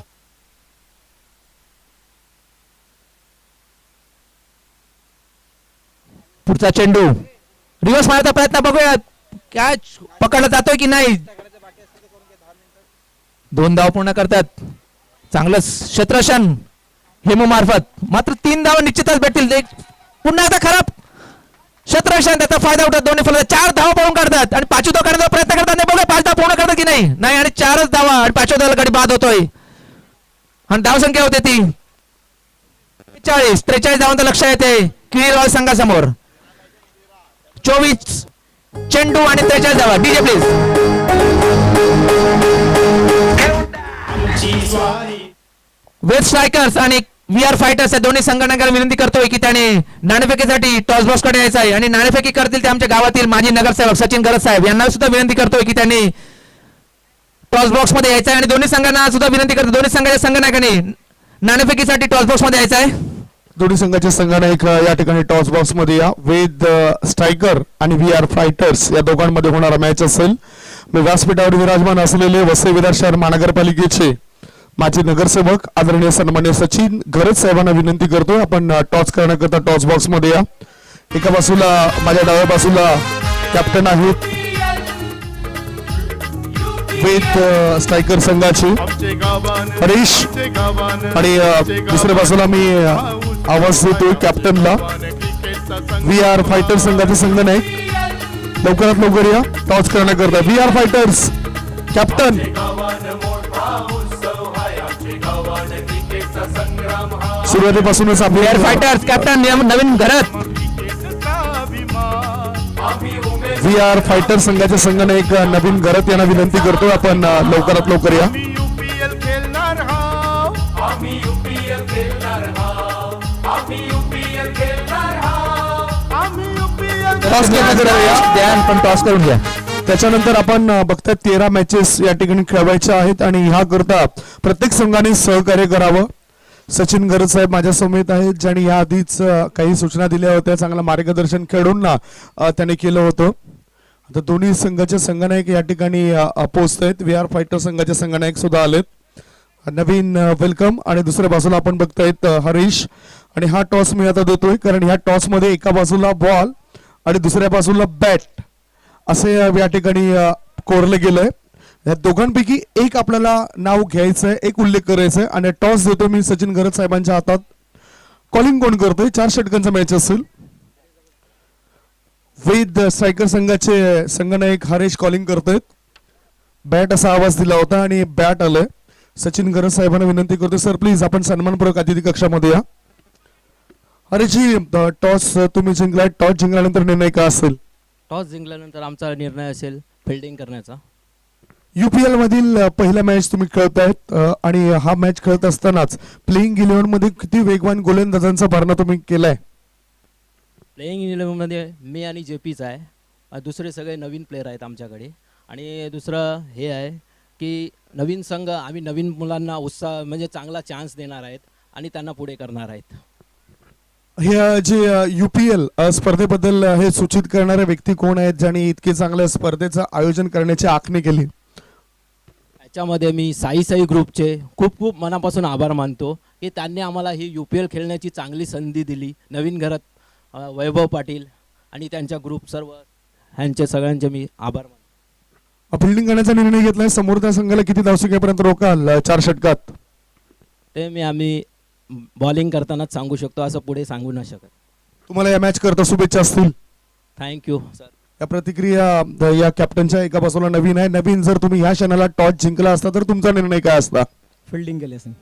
पुढचा चेंडू रिव्हर्स मारण्याचा प्रयत्न बघूया. कॅच पकडला जातोय की नाही. 2 धाव पूर्ण करतात. चांगलं क्षेत्ररक्षण हेमू मार्फत. मात्र 3 धावा निश्चितच भेटतील. पुन्हा एकदा खराब क्षेत्ररक्षण त्याचा फायदा उठत. दोन्ही फलंदाज 4 धावा पळून काढतात आणि 5वी धाव काढण्याचा प्रयत्न करतात. नाही बघा 5 धावा पूर्ण करतात की नाही. नाही आणि 4च धावा आणि 5व्या धावाला गडी बाद होतोय आणि धावसंख्या होते ती 43 धावांचं लक्ष येते किनी रॉयल संघासमोर. 24 चेंडू आणि 43 धावा. DJ please. वेस्ट स्ट्रायकर्स आणि VR फायटर्स या दोन्ही संघटनांना विनंती करतोय की त्याने नाणेफेकीसाठी टॉस बॉक्स कडे यायचं आहे आणि नाणेफेकी करतील ते आमच्या गावातील माजी नगरसेवक सचिन गरज साहेब यांना सुद्धा विनंती करतोय की त्यांनी टॉस बॉक्स मध्ये यायचं आहे आणि दोन्ही संघांना सुद्धा विनंती करतो. दोन्ही संघाच्या संघनायकांनी नाणेफेकीसाठी टॉस बॉक्स मध्ये यायचं आहे. दोन्ही संघाचे संघनायक या ठिकाणी टॉस बॉक्स मध्ये या. वेद स्ट्रायकर आणि VR फायटर्स या दोघांमध्ये होणारा मॅच असेल. मी व्यासपीठावर विराजमान असलेले वसई विरार शहर महानगरपालिकेचे माजी नगरसेवक आदरणीय सन्मान्य सचिन गरज साहेबांना विनंती करतोय आपण टॉस करण्याकरता टॉस बॉक्स मध्ये या. एका बाजूला माझ्या डाव्या बाजूला कॅप्टन आहेत विथ स्ट्रायकर संघाचे आमचे गावान हरीश आमचे गावान आणि दुसऱ्या बाजूला मी आवाज देतोय कॅप्टनला क्रिकेटचा संघ वी आर फायटर संघाचे संघनायक लवकरात लवकर या टॉस करण्याकरता वी आर फायटर्स कॅप्टन सुरुवातीपासूनच आपले एअर फायटर्स कॅप्टन नवीन घरात वी आर फायटर संघाचे संघनायक नवीन घरत यांना विनंती करतो आपण लवकरात लवकर या आम्ही UPL खेळणार आहोत आम्ही UPL खेळणार आहोत आम्ही UPL खेळणार आहोत आम्ही UPL टॉस करण्याकरता या द्या पण टॉस करून घ्या. त्याच्यानंतर आपण बघतात 13 मॅचेस या ठिकाणी खेळवायच्या आहेत आणि ह्या करता प्रत्येक संघाने सहकार्य करावं. सचिन गरज साहेब माझ्या समेत आहेत ज्यांनी या आधीच काही सूचना दिल्या होत्या. चांगलं मार्गदर्शन खेळूंना त्याने केलं होतं. आता दोन्ही संघाचे संघनायक या ठिकाणी पोहोचत आहेत. वी आर फायटर संघाचे संघनायक सुद्धा आलेत. नवीन वेलकम. आणि दुसऱ्या बाजूला आपण बघतायत हरीश आणि हा टॉस मी आता देतोय कारण ह्या टॉस मध्ये एका बाजूला बॉल आणि दुसऱ्या बाजूला बॅट असे या ठिकाणी कोरलं गेलंय. या दोघांपैकी एक आपल्याला नाव घ्यायचंय एक उल्लेख करायचा आहे आणि टॉस देतो मी सचिन गरज साहेबांच्या हातात. कॉलिंग कोण करतोय 4 षटकांचा मॅच असेल. विथ स्ट्रायकर संघाचे संघनायक हरीश कॉलिंग करतोय. बॅट असा आवाज दिला होता आणि बॅट आलंय. सचिन गरज साहेबांना विनंती करतोय सर प्लीज आपण सन्मानपूर्वक अतिथी कक्षामध्ये या. हरीशजी टॉस तुम्ही जिंकलाय. टॉस जिंकल्यानंतर निर्णय काय असेल? टॉस जिंकल्यानंतर आमचा निर्णय असेल फिल्डिंग करण्याचा. UPL मधील पहिला मॅच तुम्ही खेळतायत आणि हा मॅच खेळत असतानाच प्लेइंग 11 मध्ये किती वेगवान गोलंदाजांचा भरणा तुम्ही केलाय? प्लेइंग 11 मध्ये मी आणि JP's आहे. दुसरे सगळे नवीन प्लेयर आहेत आमच्याकडे. आणि दुसरं हे आहे की नवीन संघ आम्ही नवीन मुलांना उत्साह म्हणजे चांगला चान्स देणार आहेत आणि त्यांना पुढे करणार आहेत. हे जे UPL स्पर्धेबद्दल हे सूचित करणारे व्यक्ती कोण आहेत ज्यांनी इतके चांगल्या स्पर्धेचं आयोजन करण्याची आखणी केली? याच्यामध्ये मी साई ग्रुपचे खूप खूप मनापासून आभार मानतो की त्यांनी आम्हाला ही UPL खेळण्याची चांगली संधी दिली. नवीन घरात वैभव पाटील आणि त्यांच्या ग्रुप सर्व ह्यांचे सगळ्यांचे मी आभार मानतो. फिल्डिंग करण्याचा निर्णय घेतलाय. समोर त्या संघाला किती धावसंख्येपर्यंत रोकाल 4 षटकात? ते आम्ही बॉलिंग करतानाच सांगू शकतो, असं पुढे सांगू नाही शकत. तुम्हाला या मॅच करता शुभेच्छा असतील. Thank you sir. या प्रतिक्रिया या कॅप्टनच्या एका बाजूला नवीन आहे. नवीन जर तुम्ही या क्षणाला टॉस जिंकला असता तर तुमचा निर्णय काय असता? फिल्डिंग केली असेल.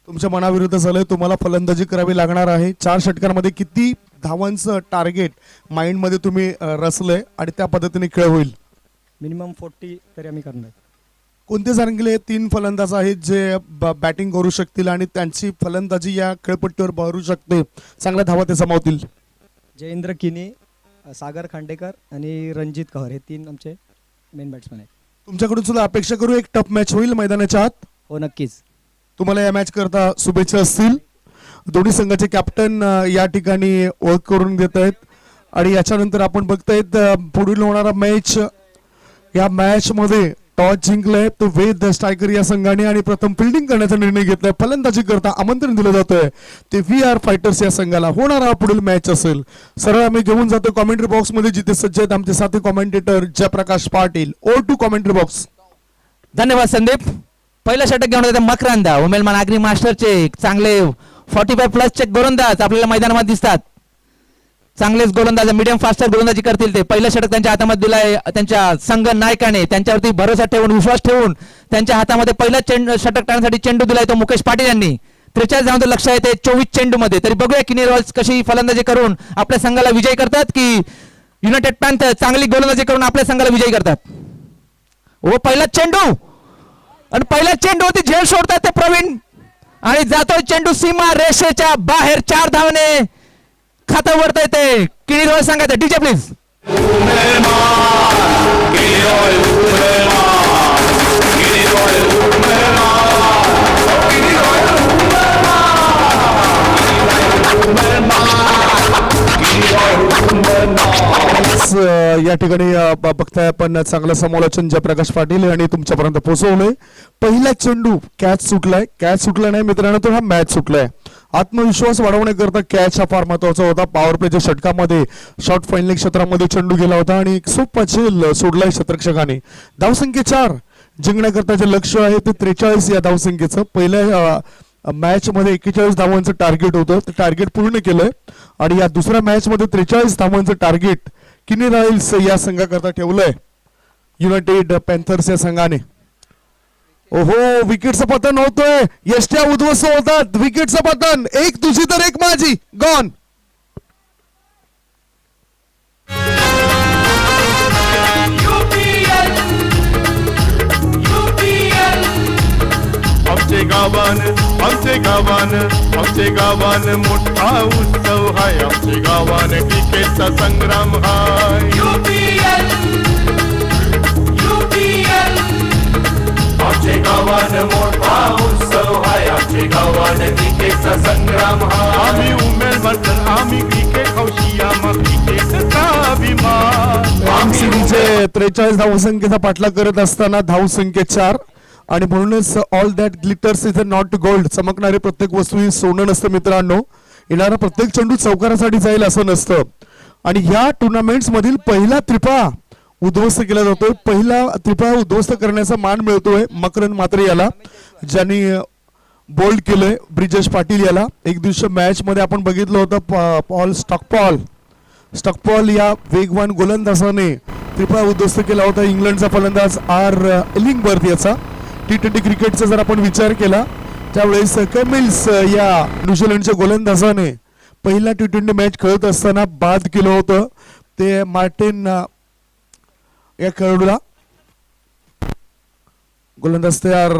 तुमच्या मनाविरुद्ध झालंय. तुम्हाला फलंदाजी करावी लागणार आहे. 4 षटकांमध्ये किती धावांचं टार्गेट माइंड मध्ये तुम्ही रचलंय आणि त्या पद्धतीने खेळ होईल? मिनिमम 40 तरी आम्ही करणार. कोणते चांगले 3 फलंदाज आहेत जे बॅटिंग करू शकतील आणि त्यांची फलंदाजी या खेळपट्टीवर भरू शकते, चांगल्या धावा ते जमावतील? जयेंद्र किनी, सागर खांडेकर आणि रणजित कौर हे 3 आमचे मेन बॅट्समॅन आहेत. तुमच्याकडून सुद्धा अपेक्षा करू एक टफ मॅच होईल मैदानाच्या आत. हो नक्कीच. तुम्हाला या मॅच करता शुभेच्छा असतील. दोन्ही संघाचे कॅप्टन या ठिकाणी ओळख करून देत आहेत आणि याच्यानंतर आपण बघतायत पुढील होणारा मॅच. या मॅच मध्ये टॉस जिंकलाय तो वेद स्ट्रायकर या संघाने आणि प्रथम फिल्डिंग करण्याचा निर्णय घेतलाय. फलंदाजी करता आमंत्रण दिलं जातंय ते वी आर फायटर्स या संघाला. होणारा पुढील मॅच असेल. सरळ आम्ही घेऊन जातो कॉमेंट्री बॉक्स मध्ये जिथे सज्ज आहेत आमचे साथी कॉमेंटेटर जयप्रकाश पाटील. ओ टू कॉमेंट्री बॉक्स. धन्यवाद संदीप. पहिलं षटक घेऊन येतात मकरांदा उमेलमान आग्री मास्टरचे चांगले 45 प्लसचे गोलंदाज आपल्याला मैदानामध्ये दिसतात. चांगलेच गोलंदाज मीडियम फास्टर गोलंदाजी करतील ते. पहिलं षटक त्यांच्या हातामध्ये दिलाय त्यांच्या संघ नायकाने. त्यांच्यावरती भरोसा ठेवून विश्वास ठेवून त्यांच्या हातामध्ये पहिलं षटक टाळण्यासाठी चेंडू दिलाय तो मुकेश पाटील यांनी. 43 धावांचं लक्ष आहे ते 24 चेंडू मध्ये. तरी बघूया किनी रॉयल्स कशी फलंदाजी करून आपल्या संघाला विजयी करतात की युनायटेड पॅन्थर चांगली गोलंदाजी करून आपल्या संघाला विजयी करतात. ओ पहिला चेंडू आणि पहिल्या चेंडूवरती झेल सोडतात ते प्रवीण आणि जातोय चेंडू सीमा रेषेच्या बाहेर. 4 धावाने खातं वरत येते. किनी रॉयल्स सांगायचं डीजे प्लीज. या ठिकाणी बघताय आपण चांगलं समालोचन जयप्रकाश पाटील यांनी तुमच्यापर्यंत पोहोचवलंय. पहिला चेंडू कॅच सुटलाय. कॅच सुटला नाही मित्रांनो तर हा मॅच सुटलाय. आत्मविश्वास वाढवण्याकरता कॅच हा फार महत्वाचा होता. पॉवर प्लेच्या षटकामध्ये शॉर्ट फायनल क्षेत्रामध्ये चेंडू गेला होता आणि सोपा झेल सोडलाय क्षेत्ररक्षकाने. धावसंख्या 4 जिंकण्याकरता जे लक्ष आहे ते 43 या धावसंख्येचं. पहिल्या मॅच मध्ये 41 धावांचं टार्गेट होतं, ते टार्गेट पूर्ण केलंय. आणि या दुसऱ्या मॅच मध्ये 43 धावांचं टार्गेट किनी रॉयल्स या संघाकरता ठेवलंय युनायटेड पॅन्थर्स या संघाने. ओहो, विकेटचं पतन होतोय, यष्ट्या उद्ध्वस्त होतात. विकेटचं पतन, एक तुझी तर एक माझी, गॉन. आमचे गावान मोठा उत्सव हाय. आमचे गावान क्रिकेटचा संग्राम हाय. आमचे गावान मोठा उत्सव हाय. आमचे गावान क्रिकेटचा संग्राम हाय. आम्ही उमेदवार, आम्ही क्रिकेट हौशी, आम्हा क्रिकेटचा अभिमान. आमचे 43 धावसंख्येचा पाठलाग करत असताना धावसंख्या 4. आणि म्हणूनच all that glitters is a not gold. चमकणारे प्रत्येक वस्तू ही सोनं नसतं मित्रांनो. येणारा प्रत्येक चेंडू चौकारासाठी जाईल असं नसतं. आणि या टुर्नामेंट्स मधील पहिला त्रिपा उद्ध्वस्त केला जातोय. पहिला त्रिपा उद्ध्वस्त करण्याचा मान मिळतोय मकरंद म्हात्रे याला, ज्यांनी बोल्ड केलंय ब्रिजेश पाटील याला. एक दिवशी मॅच मध्ये आपण बघितलं होतं पॉल स्टॉकपॉल या वेगवान गोलंदाजाने त्रिपा उद्ध्वस्त केला होता. इंग्लंडचा फलंदाज आर एलिंगबर्थ याचा. T20 क्रिकेटचा जर आपण विचार केला त्यावेळेस कमिल्स या न्यूझीलंडच्या गोलंदाजाने पहिला T20 मॅच खेळत असताना बाद केलं होतं ते मार्टिन या खेळाडूला. गोलंदाज तयार.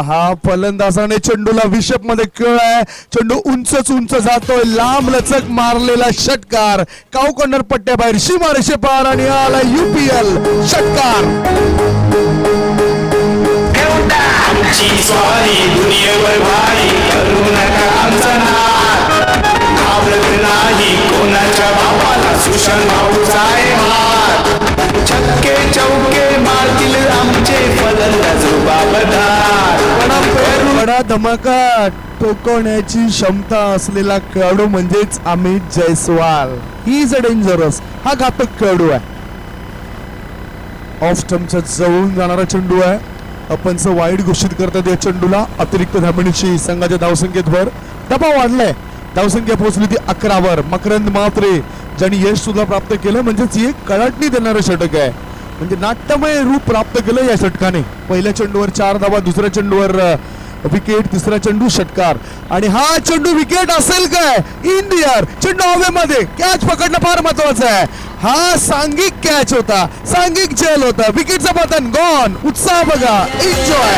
हा फलंदाजाने चेंडूला विषप मध्ये खेळलाय. चेंडू उंच जातोय, लांब लचक मारलेला षटकार. काऊ कॉर्नर पट्ट्याबाहेर, सीमारेषे पार आणि आला UPL षटकार. आमची स्वारी दुनियेवर भारी, करू नका आमचा नाद. घाबरत नाही कोणाच्या बापाला, सुशांत भाऊचा आहे हात. छक्के चौके मारतील आमचे फलंदाज बाबदार. बडा धमाका टोकवण्याची क्षमता असलेला खेळाडू म्हणजेच Amit Jaiswal. He is a dangerous. हा घातक खेळाडू आहे. ऑफ स्टंपच्या जवळून जाणारा चेंडू आहे. अपंच वाईड घोषित करतात या चेंडूला. अतिरिक्त धावण्याची संघाच्या धावसंख्येत भर. दबाव वाढलाय, धावसंख्या पोहोचली ती 11वर. मकरंद म्हात्रे ज्यांनी यश सुद्धा प्राप्त केलं, म्हणजेच एक कडाटणी देणारं षटक आहे. म्हणजे नाट्यमय रूप प्राप्त केलं या षटकाने. पहिल्या चेंडूवर 4 धावा, दुसऱ्या चेंडूवर विकेट, तिसरा चेंडू षटकार. आणि हा चेंडू विकेट असेल काय? इंडियर चेंडू हवेमध्ये, कॅच पकडणं फार महत्वाचं आहे. हा सांघिक कॅच होता, सांघिक झेल होता. विकेटचं पतन, गॉन. उत्साह बघा, एन्जॉय.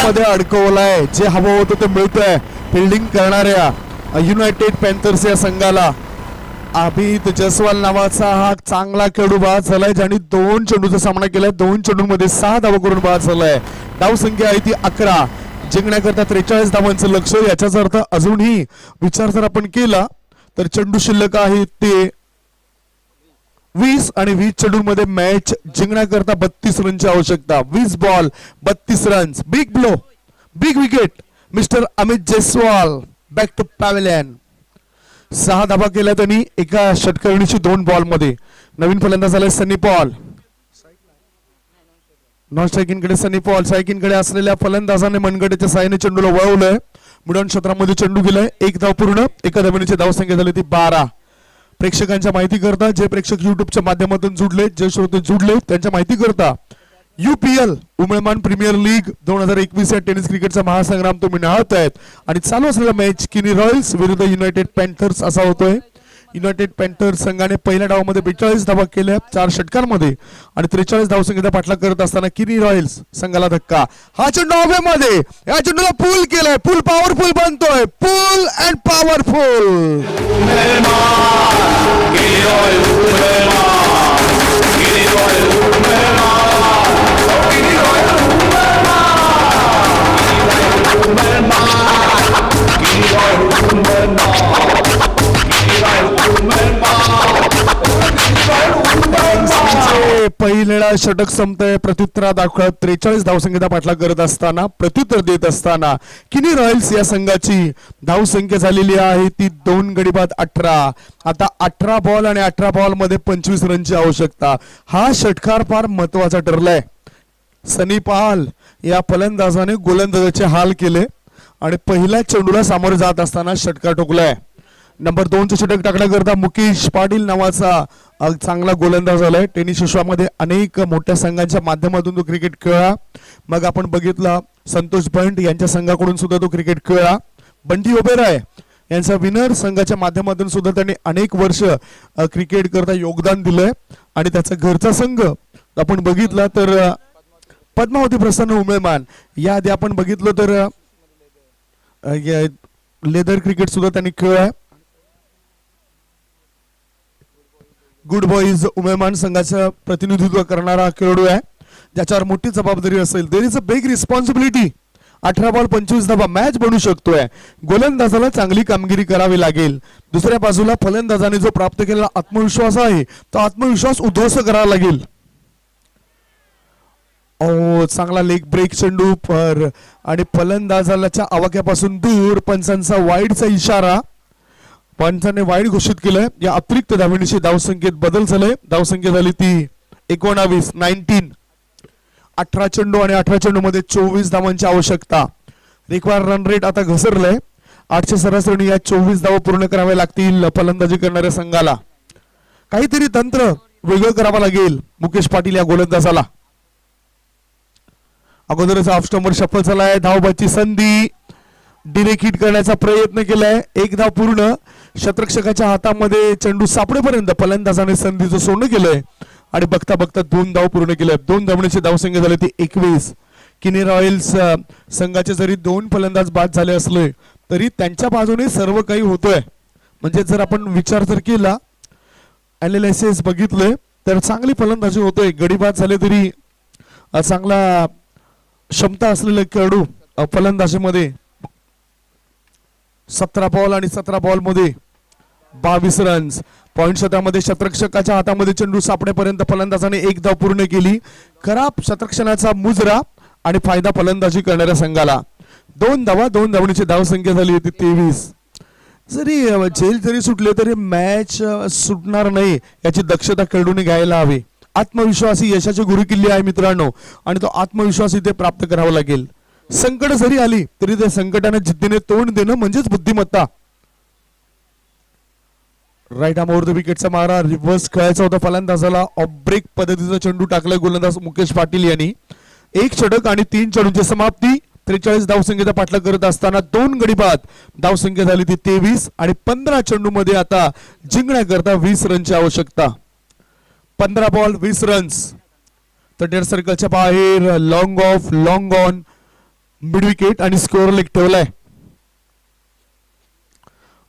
मध्ये अडकवलाय. जे हवं होतं ते मिळतंय फिल्डिंग करणाऱ्या युनायटेड पॅन्थर्स या संघाला. अमित जयस्वाल नावाचा हा चांगला खेळाडू बाद झालाय, ज्याने 2 चेंडूचा सामना केलाय. 2 चेंडूंमध्ये 6 धावा करून बाद झालाय. धाव संख्या आहे ती 11. जिंकण्याकरता 43 धावांचं लक्ष. याचाच अर्थ अजूनही विचार जर आपण केला तर चेंडू शिल्लक आहे ते 20 आणि 20 चेंडूंमध्ये मॅच जिंकण्याकरता 32 रनची आवश्यकता. 20 ball 32 runs. Big blow, big wicket. Mister Amit Jaiswal back to pavilion. 6 धावा केल्या त्यांनी एका षटकारणीची 2 बॉल मध्ये. नवीन फलंदाज झालाय सनी पॉल. नॉन स्ट्रायकिंगकडे सनी पॉल, स्ट्रायकिंगकडे असलेल्या फलंदाजाने मनगटाच्या साहाय्याने चेंडूला वळवलंय. मिडॉन क्षेत्रामध्ये चेंडू गेलाय. 1 धाव पूर्ण. एका धावणीची धावसंख्या झाली ती 12. प्रेक्षकांच्या माहिती करता, जे प्रेक्षक युट्यूबच्या माध्यमातून जुडले, जे श्रोते जुडले, त्यांच्या माहिती करता UPL उमेळमान प्रीमियर लीग 2021 या टेनिस क्रिकेटचा महासंग्राम तुम्ही निहाळत आहेत. आणि चालू असलेला मॅच किनी रॉयल्स विरुद्ध युनायटेड पॅन्थर्स असा होतोय. युनायटेड पॅन्थर्स संघाने पहिल्या डावामध्ये 42 धावा केल्या 4 षटकांमध्ये आणि 43 धावसंख्येचा पाठलाग करत असताना किनी रॉयल्स संघाला धक्का. हा चेंडू हवेमध्ये, या चेंडूला पूल केलाय. पूल पॉवरफुल बनतोय. Pull and powerful. वेळा षटक संपतंय. प्रत्युत्तरा दाखवत 43 धावसंख्येचा पाठलाग करत असताना प्रत्युत्तर देत असताना किनी रॉयल्स या संघाची धावसंख्या झालेली आहे ती 2 गडी बाद 18. आता 18 बॉल आणि 18 बॉल मध्ये 25 रनची आवश्यकता. हा षटकार फार महत्वाचा ठरलाय. सनी पाल या फलंदाजाने गोलंदाजाचे हाल केले आणि पहिल्या चेंडूला सामोरे जात असताना षटकार ठोकलाय. नंबर 2 चे षटक टाकण्याकरता मुकेश पाटील नावाचा चांगला गोलंदाज आलाय. टेनिस विश्वामध्ये अनेक मोठ्या संघांच्या माध्यमातून तो क्रिकेट खेळला. मग आपण बघितला संतोष बंट यांच्या संघाकडून सुद्धा तो क्रिकेट खेळला. बंटी ओबेरॉय यांचा विनर संघाच्या माध्यमातून सुद्धा त्यांनी अनेक वर्ष क्रिकेट करता योगदान दिलंय आणि त्याचा घरचा संघ आपण बघितला तर पद्मावती प्रसन्न उमेमान या आधी आपण बघितलं तर लेदर क्रिकेट सुद्धा त्यांनी खेळलाय. गुड बॉईज उमेमान संघाचं प्रतिनिधित्व करणारा खेळाडू आहे ज्याच्यावर मोठी जबाबदारी असेल. There is a big responsibility. 18 ball 25 धावा मॅच बनू शकतोय. गोलंदाजाला चांगली कामगिरी करावी लागेल. दुसऱ्या बाजूला फलंदाजाने जो प्राप्त केलेला आत्मविश्वास आहे तो आत्मविश्वास उद्ध्वस्त करावा लागेल. चांगला लेग ब्रेक चेंडू पर आणि फलंदाजाच्या आवाक्यापासून दूर. पंचांचा वाईडचा इशारा. पंचाने वाईड घोषित केलंय. या अतिरिक्त धावणीची धावसंख्येत बदल झालाय. धावसंख्या झाली ती 19. 18 चेंडू आणि 18 चेंडू मध्ये 24 धावांची आवश्यकता. रिक्वायर रन रेट आता घसरलंय. 800 सरासरी या 24 धावा पूर्ण कराव्या लागतील फलंदाजी करणाऱ्या संघाला. काहीतरी तंत्र वेगळं करावं लागेल मुकेश पाटील या गोलंदाजाला. अगोदरच ऑफ स्टंपर सफल झालाय. धावबाची संधी. डिरेक्ट हिट करण्याचा प्रयत्न केलाय. एक धाव पूर्ण. शतरक्षकाच्या हातामध्ये चेंडू सापडेपर्यंत फलंदाजाने संधीचं सोनं केलंय आणि बघता बघता 2 धाव पूर्ण केल्या. 2 धावण्याची धावसंख्या झाली ती 21. किनी रॉयल्स संघाचे जरी 2 फलंदाज बाद झाले असले तरी त्यांच्या बाजूने सर्व काही होतोय. म्हणजे जर आपण विचार जर केला अनालिसिस बघितलंय तर चांगली फलंदाजी होतोय. गडी बाद झाले तरी चांगला क्षमता असलेले खेळाडू फलंदाजीमध्ये 17 बॉल आणि 17 बॉल मध्ये 22 रन्स. पॉइंट क्षेत्रामध्ये शतरक्षकाच्या हातामध्ये चेंडू सापडेपर्यंत फलंदाजाने 1 धाव पूर्ण केली. खराब शतरक्षणाचा मुजरा आणि फायदा फलंदाजी करणाऱ्या संघाला. 2 धावा 2 धावणीची धावसंख्या झाली होती 23. जरी झेल जरी सुटले तरी मॅच सुटणार नाही याची दक्षता खेळाडूने घ्यायला हवी. आत्मविश्वास ही यशाची गुरुकिल्ली आहे मित्रांनो आणि तो आत्मविश्वास इथे प्राप्त करावा लागेल. संकट जरी आली तरी त्या संकटाने जिद्दीने तोंड देणं म्हणजेच बुद्धिमत्ता. राईट आर्म ओव्हर द विकेटचा मारा. रिव्हर्स खेळायचा होता फलंदाजाला. ऑफ ब्रेक पद्धतीचा चेंडू टाकलाय गोलंदाज मुकेश पाटील यांनी. 1 षटक आणि 3 चेंडूंची समाप्ती. 43 धावसंख्येचा पाठलाग करत असताना 2 गडी बाद. धावसंख्या झाली ती 23 आणि 15 चेंडू मध्ये आता जिंकण्याकरता 20 रनची आवश्यकता. 15 बॉल 20 रन्स. तर डेड सर्कलच्या बाहेर long of long on mid wicket आणि स्कोअर लेग ठेवलाय.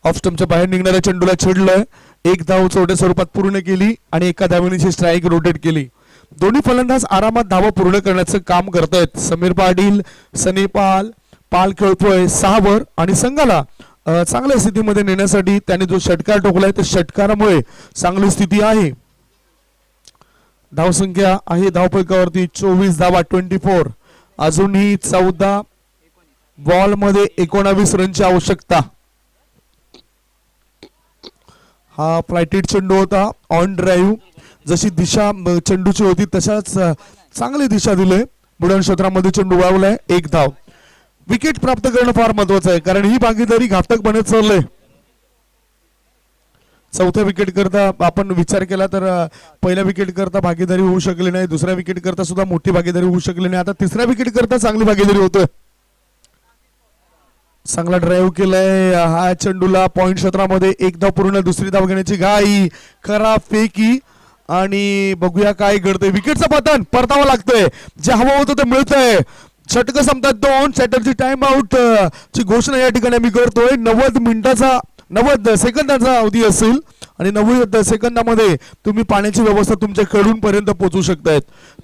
ऑफ स्टंपच्या बाहेर निघणाऱ्या चेंडूला छेडलंय. 1 धाव चौथ्या स्वरूपात पूर्ण केली आणि 1 धावणीची स्ट्राईक रोटेट केली. दोन्ही फलंदाज आरामात धावा पूर्ण करण्याचं काम करतायत. समीर पाटील सनी पाल खेळतोय 6 वर आणि संघाला चांगल्या स्थितीमध्ये नेण्यासाठी त्याने जो षटकार ठोकलाय त्या षटकारामुळे चांगली स्थिती आहे. धावसंख्या आहे धावफलकावरती 24 धावा 24. अजूनही 14 बॉल मध्ये 19 रनची आवश्यकता. हा फ्लायटेड चेंडू होता ऑन ड्राईव्ह. जशी दिशा चेंडूची होती तशाच चांगली दिशा दिले. बुडान क्षेत्रामध्ये चेंडू वळवलाय. 1 धाव. विकेट प्राप्त करणं फार महत्वाचं आहे कारण ही भागीदारी घातक बनत चाललंय. चौथ्या विकेट करता आपण विचार केला तर पहिल्या विकेट करता भागीदारी होऊ शकली नाही. दुसऱ्या विकेट करता सुद्धा मोठी भागीदारी होऊ शकली नाही. आता तिसऱ्या विकेट करता चांगली भागीदारी होतोय. चांगला ड्राईव्ह केलाय. हा चेंडूला पॉइंट क्षेत्रामध्ये 1 धाव पूर्ण. दुसरी धाव घेण्याची घाई. खराब फेकी आणि बघूया काय घडतंय. विकेटचं पतन परतावं लागतंय. जे हवं होतं ते मिळतंय. षटक संपतात 2. सेटरची टाइम आउट ची घोषणा या ठिकाणी आम्ही करतोय. 90 सेकंदाचा अवधी असेल आणि 90 सेकंदामध्ये तुम्ही पाण्याची व्यवस्था तुमच्या खेळूंपर्यंत पोहोचू शकतायत.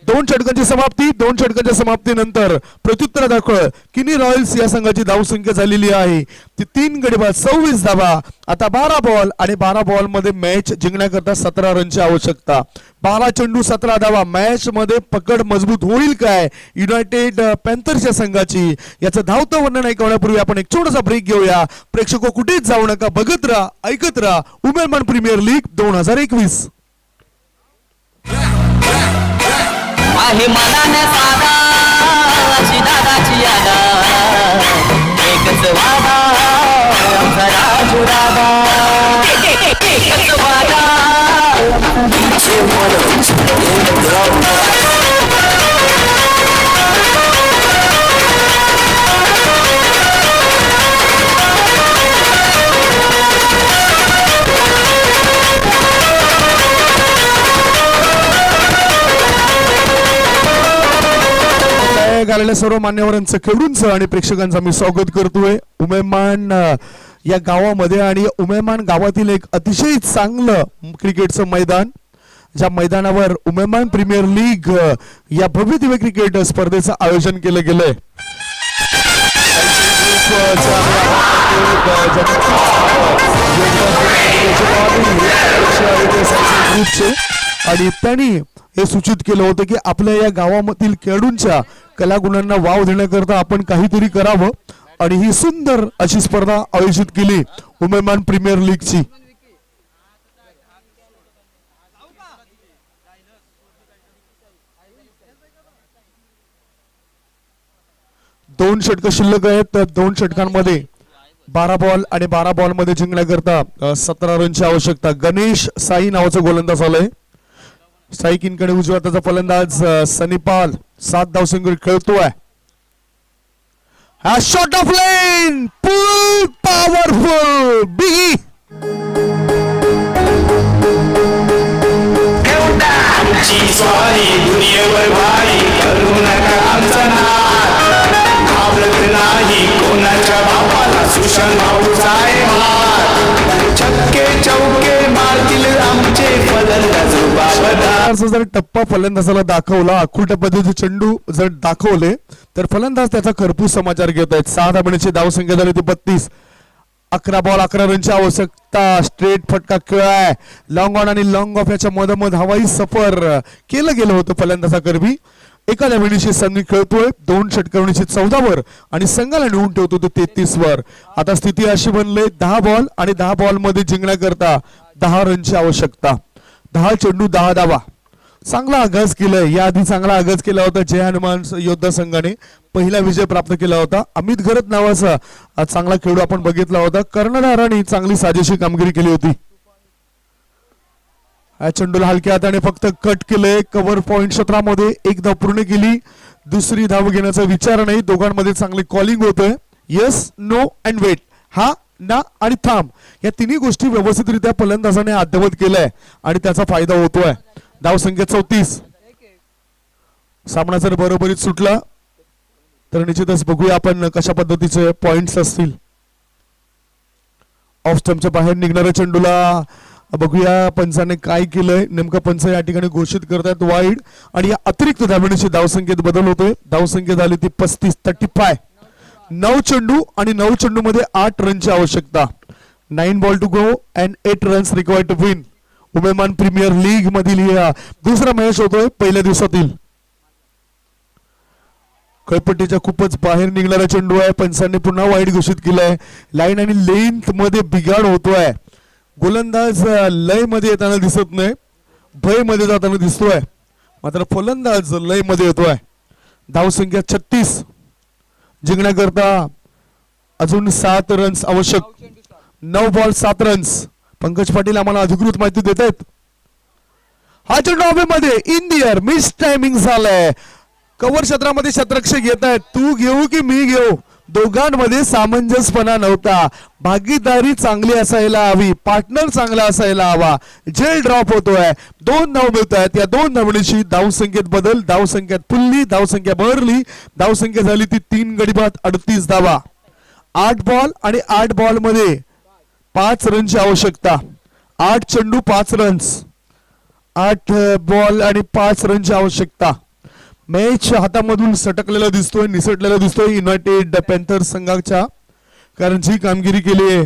2 षटकांची समाप्ती. 2 षटकांच्या समाप्तीनंतर प्रत्युत्तर दाखल किनी रॉयल्स या संघाची धावसंख्या झालेली आहे ती 3 गडी बाद 26 धावा आता 12 बॉल आणि 12 बॉल मध्ये मॅच जिंकण्याकरता 17 रनची आवश्यकता. 12 चेंडू 17 धावा. मॅच मध्ये पकड मजबूत होईल काय युनायटेड पॅन्थर्सच्या संघाची, याचं धावतं वर्णन ऐकवण्यापूर्वी आपण एक छोटासा ब्रेक घेऊया. प्रेक्षको कुठेच जाऊ नका, बघत राहा, ऐकत राहा उमेरमान प्रीमियर लीग 2021. आहे मनाने साधा अशी दादाची यादा, एकच वादा आमचा राजू दादा, एकच वादा आलेल्या सर्व मान्यवरांचं खेळूंचं आणि प्रेक्षकांचं मी स्वागत करतोय उमेमान या गावामध्ये. आणि उमेमान गावातील एक अतिशय चांगलं क्रिकेटचं मैदान, ज्या मैदानावर उमेमान प्रीमियर लीग या भव्य दिव्य क्रिकेट स्पर्धेचं आयोजन केलं गेलंय. आणि त्यांनी हे सूचित केलं होतं की आपल्या या गावामधील खेळाडूंच्या कलागुणांना वाव देण्याकरता आपण काहीतरी करावं, आणि ही सुंदर अशी स्पर्धा आयोजित केली उमेमान प्रीमियर लीगची. दोन षटकं शिल्लक आहेत. तर 2 षटकांमध्ये 12 बॉल आणि 12 बॉल मध्ये जिंकण्याकरता 17 रनची आवश्यकता. गणेश साई नावाचा गोलंदाज आलाय. साई किनकडे उजव्या हाताचा फलंदाज सनीपाल 7 धावसंख्येवर खेळतोय. हा shot off line full powerful biggie. आमची स्वारी दुनियेवर भारी करू नका आमचा नाद, घाबरत नाही कोणाच्या बापाला सुशांत भाऊचा आहे मार, छक्के चौके मारतील आमचे फलंदाज बाबा. जर टप्पा फलंदाजाला दाखवला, आखुट्या पद्धतीचे चेंडू जर दाखवले तर फलंदाज त्याचा खरपूस समाचार घेत आहेत. 6 धाब्याची धावसंख्या झाली ती 32. 11 बॉल 11 रनची आवश्यकता. स्ट्रेट फटका खेळाय. लॉंग ऑन आणि लॉंग ऑफ याच्या मधोमध हवाई सफर केलं गेलं होतं फलंदाजाकरवी. एका धावेची संधी खेळतोय. 2 षटकावणीची 14 वर आणि संघाला निवडून ठेवतो तो 33 वर. आता स्थिती अशी बनले 10 बॉल आणि 10 बॉल मध्ये जिंकण्याकरता 10 रनची आवश्यकता. 10 चेंडू 10 धावा. चांगला आगाज केलाय. याआधी चांगला आगाज केला होता जय हनुमान योद्धा संघाने. पहिला विजय प्राप्त केला होता. अमित घरत नावाचा चांगला खेळाडू आपण बघितला होता. कर्णधारांनी चांगली साजेशी कामगिरी केली होती. या चेंडूला हलक्या हाताने फक्त कट केलंय. कव्हर पॉइंट क्षेत्रामध्ये एक धाव पूर्ण केली. दुसरी धाव घेण्याचा विचार नाही. दोघांमध्ये चांगली कॉलिंग होतोय. Yes, no and wait. हा, ना आणि थांब या तिन्ही गोष्टी व्यवस्थितरित्या फलंदाजाने अद्यावत केलाय आणि त्याचा फायदा होतोय. धावसंख्या 34. सामना जर बरोबरीत सुटला तर निश्चितच बघूया आपण कशा पद्धतीचे पॉइंट्स असतील. ऑफ स्टंपच्या बाहेर निघणाऱ्या चेंडूला बघूया पंचाने काय केलंय. नेमकं पंच या ठिकाणी घोषित करतात वाईड आणि या अतिरिक्त धावण्याची धावसंख्येत बदल होतोय. धावसंख्या झाली ती 35. 9 चेंडू आणि 9 चेंडू मध्ये 8 रनची आवश्यकता. 9 ball to go and 8 runs required to win. उमेमान प्रीमियर लीग मधील दुसरा मॅच होतोय पहिल्या दिवसातील. कळपट्टीच्या खूपच बाहेर निघणारा चेंडू आहे. पंचांनी पुन्हा वाईड घोषित केलाय. लाईन आणि लेंथ मध्ये बिघाड होतोय. गोलंदाज लय मध्ये येताना दिसत नाही, भय मध्ये जाताना दिसतोय. मात्र फलंदाज लय मध्ये येतोय. धावसंख्या 36. जिंकण्याकरता अजून 7 रन्स आवश्यक. 9 बॉल 7 रन्स. पंकज पाटील आम्हाला अधिकृत माहिती देत आहेत. हा चेंडू हवेमध्ये in the air miss timing झालाय. कव्हर क्षेत्रामध्ये शतरक्षक येत आहेत. तू घेऊ की मी घेऊ, दोघांमध्ये सामंजस्यपणा नव्हता. भागीदारी चांगली असायला हवी, पार्टनर चांगला असायला हवा. झेल ड्रॉप होतोय. 2 धाव मिळत आहेत. या 2 धावणीची धावसंख्येत बदल. धावसंख्येत फुलली, धावसंख्या भरली. धावसंख्या झाली ती 3 गडी बाद 38 धावा. 8 बॉल आणि 8 बॉल मध्ये 5 रनची आवश्यकता. 8 चेंडू 5 रन्स. 8 बॉल आणि 5 रनची आवश्यकता. मॅच हातामधून सटकलेला दिसतोय, निसटलेला दिसतोय युनायटेड पॅन्थर्स संघाच्या, कारण जी कामगिरी केली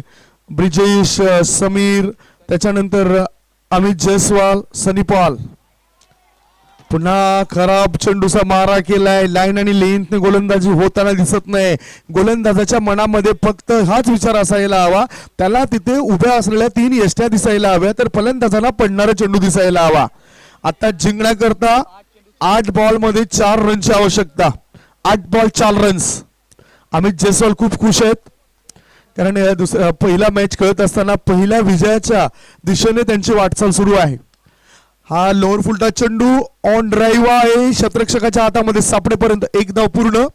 ब्रिजेश समीर, त्याच्यानंतर अमित जयस्वाल, सनी पॉल. पुन्हा खराब चेंडूचा मारा केलाय. लाईन आणि लेंथने गोलंदाजी होताना दिसत नाही. गोलंदाजाच्या मनामध्ये फक्त हाच विचार असायला हवा, त्याला तिथे उभ्या असलेल्या 3 यष्ट्या दिसायला हव्या, तर फलंदाजांना पडणारा चेंडू दिसायला हवा. आता जिंकण्याकरता 8 बॉल मध्ये 4 रनची आवश्यकता. 8 बॉल 4 रन्स. अमित जयस्वाल खूप खुश आहेत, कारण पहिला मॅच खेळत असताना पहिल्या विजयाच्या दिशेने त्यांची वाटचाल सुरू आहे. हा लोअर फुलटा चेंडू ऑन ड्राईव्ह आहे. क्षेत्ररक्षकाच्या हातामध्ये सापडेपर्यंत 1 धाव पूर्ण.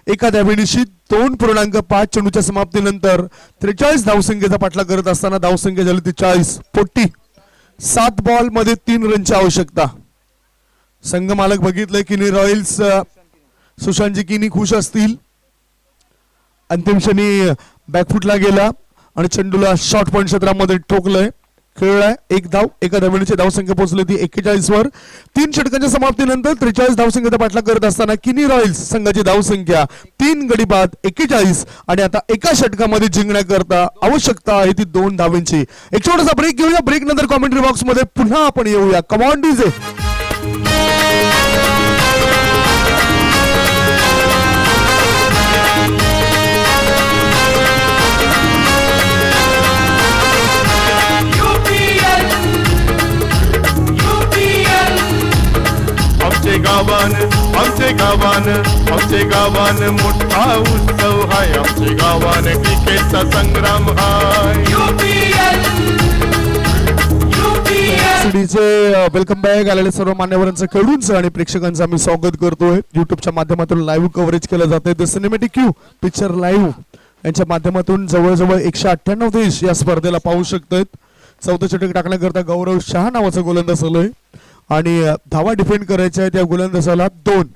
एका धावेनिशी 2.5 चेंडूच्या समाप्तीनंतर 43 धावसंख्येचा पाठलाग करत असताना धावसंख्या झाली 43. 7 बॉल मध्ये 3 रनची आवश्यकता. संघ मालक बघितलंय किनी रॉयल्स सुशांतजी किनी खुश असतील. अंतिम क्षणी बॅकफुटला गेला आणि चेंडूला शॉर्ट पॉइंट क्षेत्रामध्ये ठोकलंय. खेळलाय 1 धाव. एका धावेची धावसंख्या पोहोचली ती 41 वर. 3 षटकांच्या समाप्तीनंतर 43 धावसंख्येचा पाठलाग करत असताना किनी रॉयल्स संघाची धावसंख्या 3 गडी बाद 41. आणि आता एका षटकामध्ये जिंकण्याकरता आवश्यकता आहे ती 2 धावांची. एक छोटासा ब्रेक घेऊया. ब्रेक नंतर कॉमेंट्री बॉक्स मध्ये पुन्हा आपण येऊया. Come on DJ. आमचे गावान मोठा उत्सव हाय. आमचे गावान क्रिकेटचा संग्राम हाय. Welcome back. आलेल्या सर्व मान्यवरांचं खेळूंचं आणि प्रेक्षकांचं आम्ही स्वागत करतोय. युट्यूबच्या माध्यमातून लाईव्ह कव्हरेज केलं जातंय. The cinematic Q picture live यांच्या माध्यमातून जवळजवळ 198 देश या स्पर्धेला पाहू शकतात. 4थं षटक टाकण्याकरता गौरव शहा नावाचा गोलंदाज आलोय आणि धावा डिफेंड करायच्या आहेत. या गोलंदाजाला 2.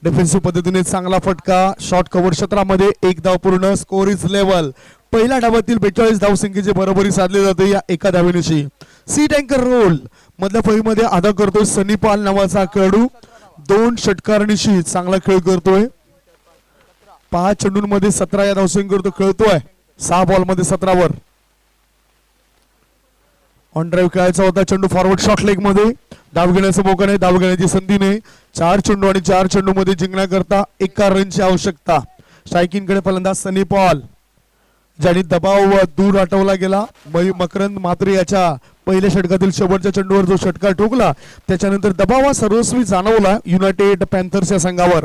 डिफेन्सिव्ह पद्धतीने चांगला फटका. शॉर्ट कव्हर क्षेत्रामध्ये 1 धाव पूर्ण. Score is level. पहिल्या डावातील 42 धावसंख्येची बरोबरी साधली जाते या एका धावेनिशी. सी टँकर रोल मधल्या फळीमध्ये अदा करतोय सनी पॉल नावाचा खेळाडू. 2 षटकारणीशी चांगला खेळ करतोय. 5 चेंडूंमध्ये 17 या धावसंख्येवर खेळतोय. 6 बॉल मध्ये 17 वर. ऑन ड्राईव्ह खेळायचा होता चेंडू फॉरवर्ड शॉट लेग मध्ये. धाव घेण्याचा मौका नाही. धाव घेण्याची संधी नाही. 4 चेंडू आणि 4 चेंडू मध्ये जिंकण्याकरता 1 रनची आवश्यकता. स्ट्रायकिंग कडे फलंदाज सनी पॉल, ज्याने दबाव दूर हटवला गेला. मकरंद म्हात्रे याच्या पहिल्या षटकातील शेवटच्या चेंडूवर जो षटकार ठोकला त्याच्यानंतर दबाव सर्वस्वी जाणवला युनायटेड पॅन्थर्स या संघावर.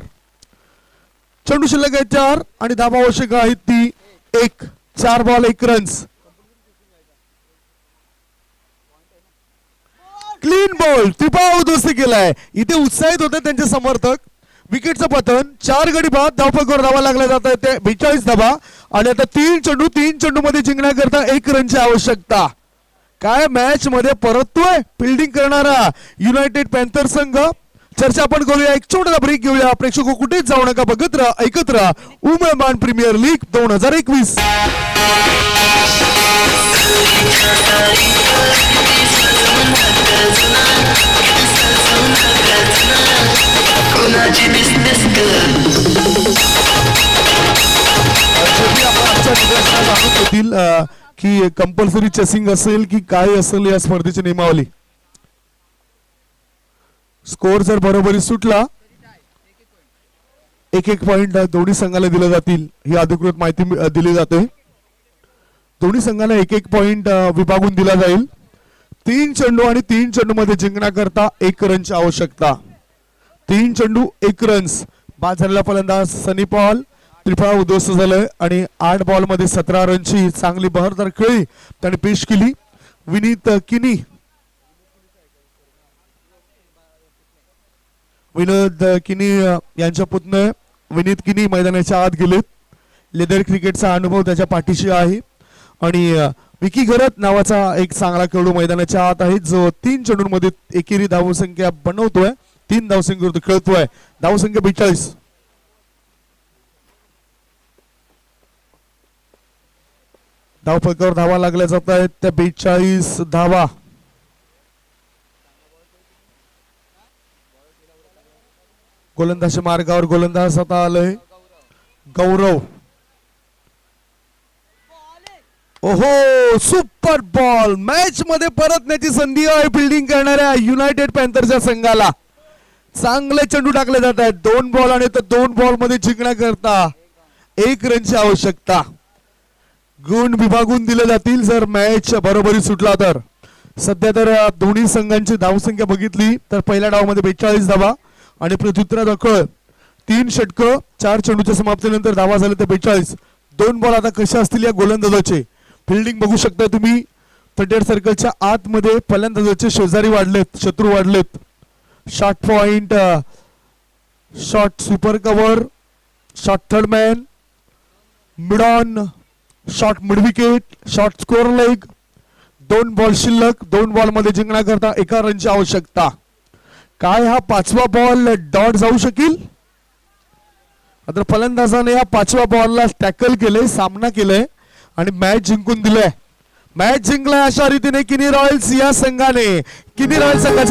चेंडू शिल्लक आहे 4 आणि धावा आवश्यक आहेत ती 1. 4 बॉल 1 रन्स. Clean ball. त्रिपाव दोस्ती केलाय. इथे उत्साहित होते त्यांचे समर्थक. विकेटचं पतन. 4 गडी बाद. धावफलकावर धावा लागल्या जात आहेत ते 42 धावा. आणि आता 3 चेंडू मध्ये जिंकण्याकरता 1 रनची आवश्यकता. काय मॅच मध्ये परततोय फिल्डिंग करणारा युनायटेड पॅन्थर संघ. चर्चा आपण करूया. एक छोटासा ब्रेक घेऊया. प्रेक्षक कुठेच जाऊ नका. बघत राहा, ऐकत राहा उमेमान प्रीमियर लीग 2021. की कंपल्सरी चेसिंग असेल की काय असेल या स्पर्धेची नियमावली. स्कोर जर बरोबरी सुटला 1-1 पॉइंट दोन्ही संघाला दिले जातील ही अधिकृत माहिती दिली जाते. दोन्ही संघाला 1-1 पॉइंट विभागून दिला जाईल. 3 चेंडू आणि 3 चेंडू मध्ये जिंकण्याकरता 1 रनची आवश्यकता. 3 चेंडू 1 रन्स. बाद झालेला फलंदाज सनी पॉल त्रिफळा उद्ध्वस्त झालाय आणि 8 बॉल मध्ये 17 रनची चांगली बहरदार खेळी त्याने पेश केली. विनीत किनी यांच्या पुतणे विनीत किनी मैदानाच्या आत गेलेत. लेदर क्रिकेटचा अनुभव त्याच्या पाठीशी आहे आणि विकी घरत नावाचा एक चांगला खेळाडू मैदानाच्या आत आहे जो 3 चेंडूंमध्ये एकेरी धावसंख्या बनवतोय. 3 धावसंख्येवर खेळतोय. धावसंख्या 42. धावफलकावर धावा लागल्या जात आहेत त्या 42 धावा. गोलंदाज मार्गावर गोलंदाज आता आलोय गौरव. ओहो सुपर बॉल मॅच मध्ये परतण्याची संधी आहे फिल्डिंग करणाऱ्या युनायटेड पॅन्थरच्या संघाला. चांगले चेंडू टाकले जात आहेत. 2 बॉल आणि 2 बॉल मध्ये जिंकण्याकरता 1 रनची आवश्यकता. गुण विभागून दिले जातील जर मॅच बरोबरी सुटला तर. सध्या तर दोन्ही संघांची धावसंख्या बघितली तर पहिल्या डावामध्ये 42 धावा आणि प्रत्युत्तरा दाखल 3 षटकं 4 चेंडूच्या समाप्तीनंतर धावा झाले तर 42. 2 बॉल आता कशा असतील या गोलंदाजाचे. फिल्डिंग बघू शकता तुम्ही 38 सर्कलच्या आतमध्ये फलंदाजाचे शेजारी वाढलेत, शत्रू वाढलेत. Shot point, shot sweeper cover, shot third man, mid on, shot mid wicket, shot score leg. 2 ball शिल्लक. 2 बॉल मध्ये जिंकण्याकरता 1 रनची आवश्यकता. काय हा 5वा बॉल डॉट जाऊ शकेल? आता फलंदाजाने या 5व्या बॉलला टॅकल केले, सामना केलाय आणि मॅच जिंकून दिलाय. मॅच जिंकलाय अशा रीतीने किनी रॉयल्स या संघाने. किनी रॉयल्स संघाच्या